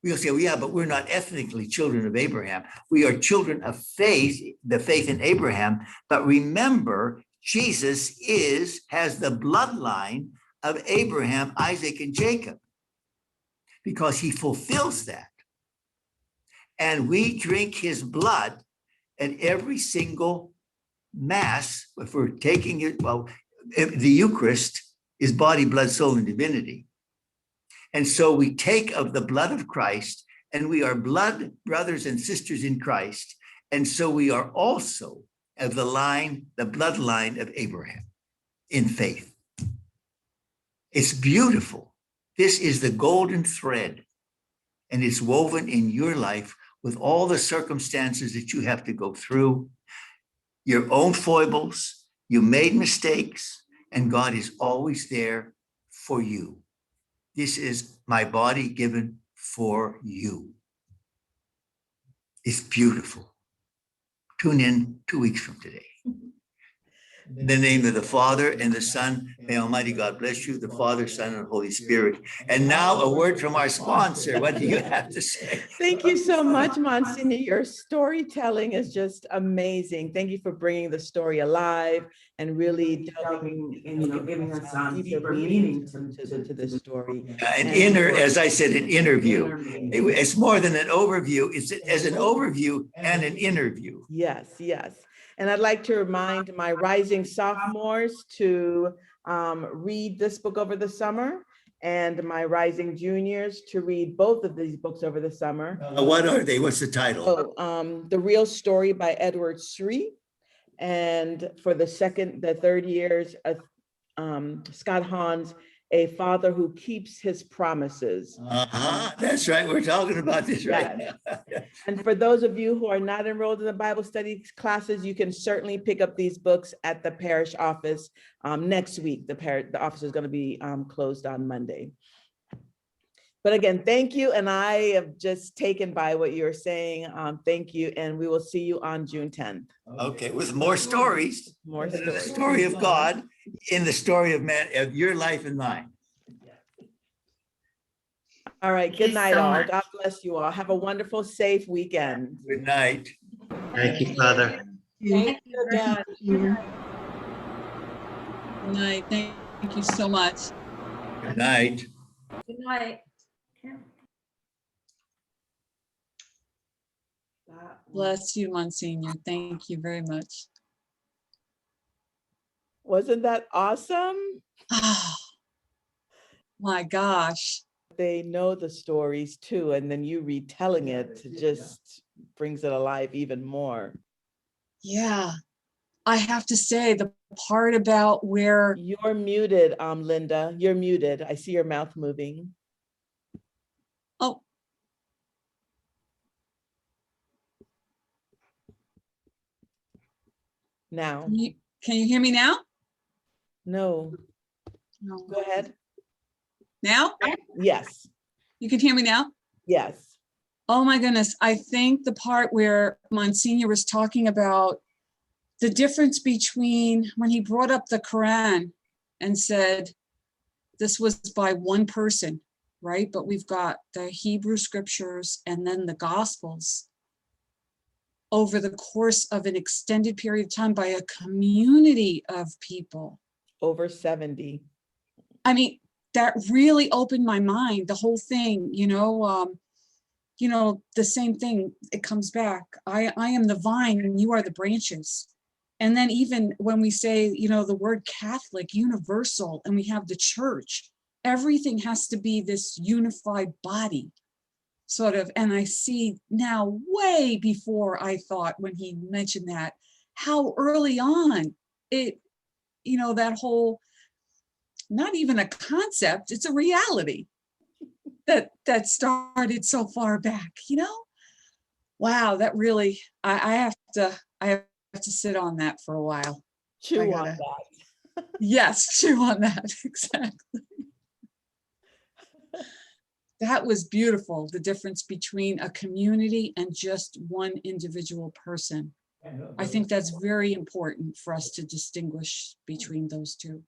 We'll say, well, yeah, but we're not ethnically children of Abraham. We are children of faith, the faith in Abraham. But remember, Jesus has the bloodline of Abraham, Isaac, and Jacob, because he fulfills that. And we drink his blood at every single Mass. If we're taking it, well, the Eucharist is body, blood, soul, and divinity. And so we take of the blood of Christ, and we are blood brothers and sisters in Christ. And so we are also of the bloodline of Abraham in faith. It's beautiful. This is the golden thread, and it's woven in your life with all the circumstances that you have to go through, your own foibles. You made mistakes, and God is always there for you. This is my body given for you. It's beautiful. Tune in 2 weeks from today. In the name of the Father and the Son, may Almighty God bless you, the Father, Son, and Holy Spirit. And now a word from our sponsor. What do you have to say? Thank you so much, Monsignor. Your storytelling is just amazing. Thank you for bringing the story alive and really delving, giving us deeper meaning to the story. As I said, an interview. It's more than an overview. It's as an overview and an interview. Yes, yes. And I'd like to remind my rising sophomores to read this book over the summer. and my rising juniors to read both of these books over the summer. What are they? What's the title? The Real Story by Edward Sri. And for the third years, Scott Hahn's A Father Who Keeps His Promises. That's right. We're talking about this right now. And for those of you who are not enrolled in the Bible study classes, you can certainly pick up these books at the parish office next week. The office is going to be closed on Monday. But again, thank you. And I am just taken by what you're saying. Thank you. And we will see you on June 10th. Okay, with more stories. More The stories. story of God in the story of man, of your life and mine. All right. Thank Good you night, so all. much. God bless you all. Have a wonderful, safe weekend. Good night. Thank you, Father. Thank you very much. Good night. Thank you so much. Good night. Good night. Bless you, Monsignor. Thank you very much. Wasn't that awesome? Oh, my gosh. They know the stories too, and then you retelling it just brings it alive even more. Yeah. I have to say the part about where You're muted, Linda. You're muted. I see your mouth moving. oh, Now, can you hear me now? no, No. go ahead. Now? Yes, You can hear me now? yes. Oh my goodness. I think the part where Monsignor was talking about the difference between when he brought up the Quran and said this was by one person, right? But we've got the Hebrew scriptures and then the Gospels over the course of an extended period of time by a community of people. Over 70. I mean, that really opened my mind, the whole thing, the same thing, it comes back. I am the vine and you are the branches. And then even when we say, the word Catholic, universal, and we have the church, everything has to be this unified body, sort of. And I see now, way before I thought when he mentioned that, how early on it, that whole, not even a concept, it's a reality that started so far back, Wow, that really, I have to sit on that for a while. Chew on that. Yes, chew on that, exactly. That was beautiful, the difference between a community and just one individual person. I think that's very important for us to distinguish between those two.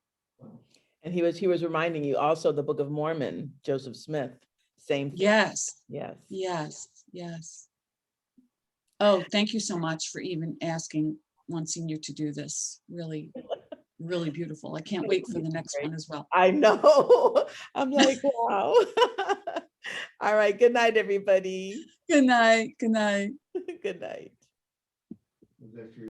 And he was reminding you also the Book of Mormon, Joseph Smith, same thing. Yes, Yes. yes, yes. Oh, thank you so much for even asking Monsignor to do this. Really, really beautiful. I can't wait for the next one as well. I know. I'm like, wow. All right. Good night, everybody. Good night. Good night. Good night.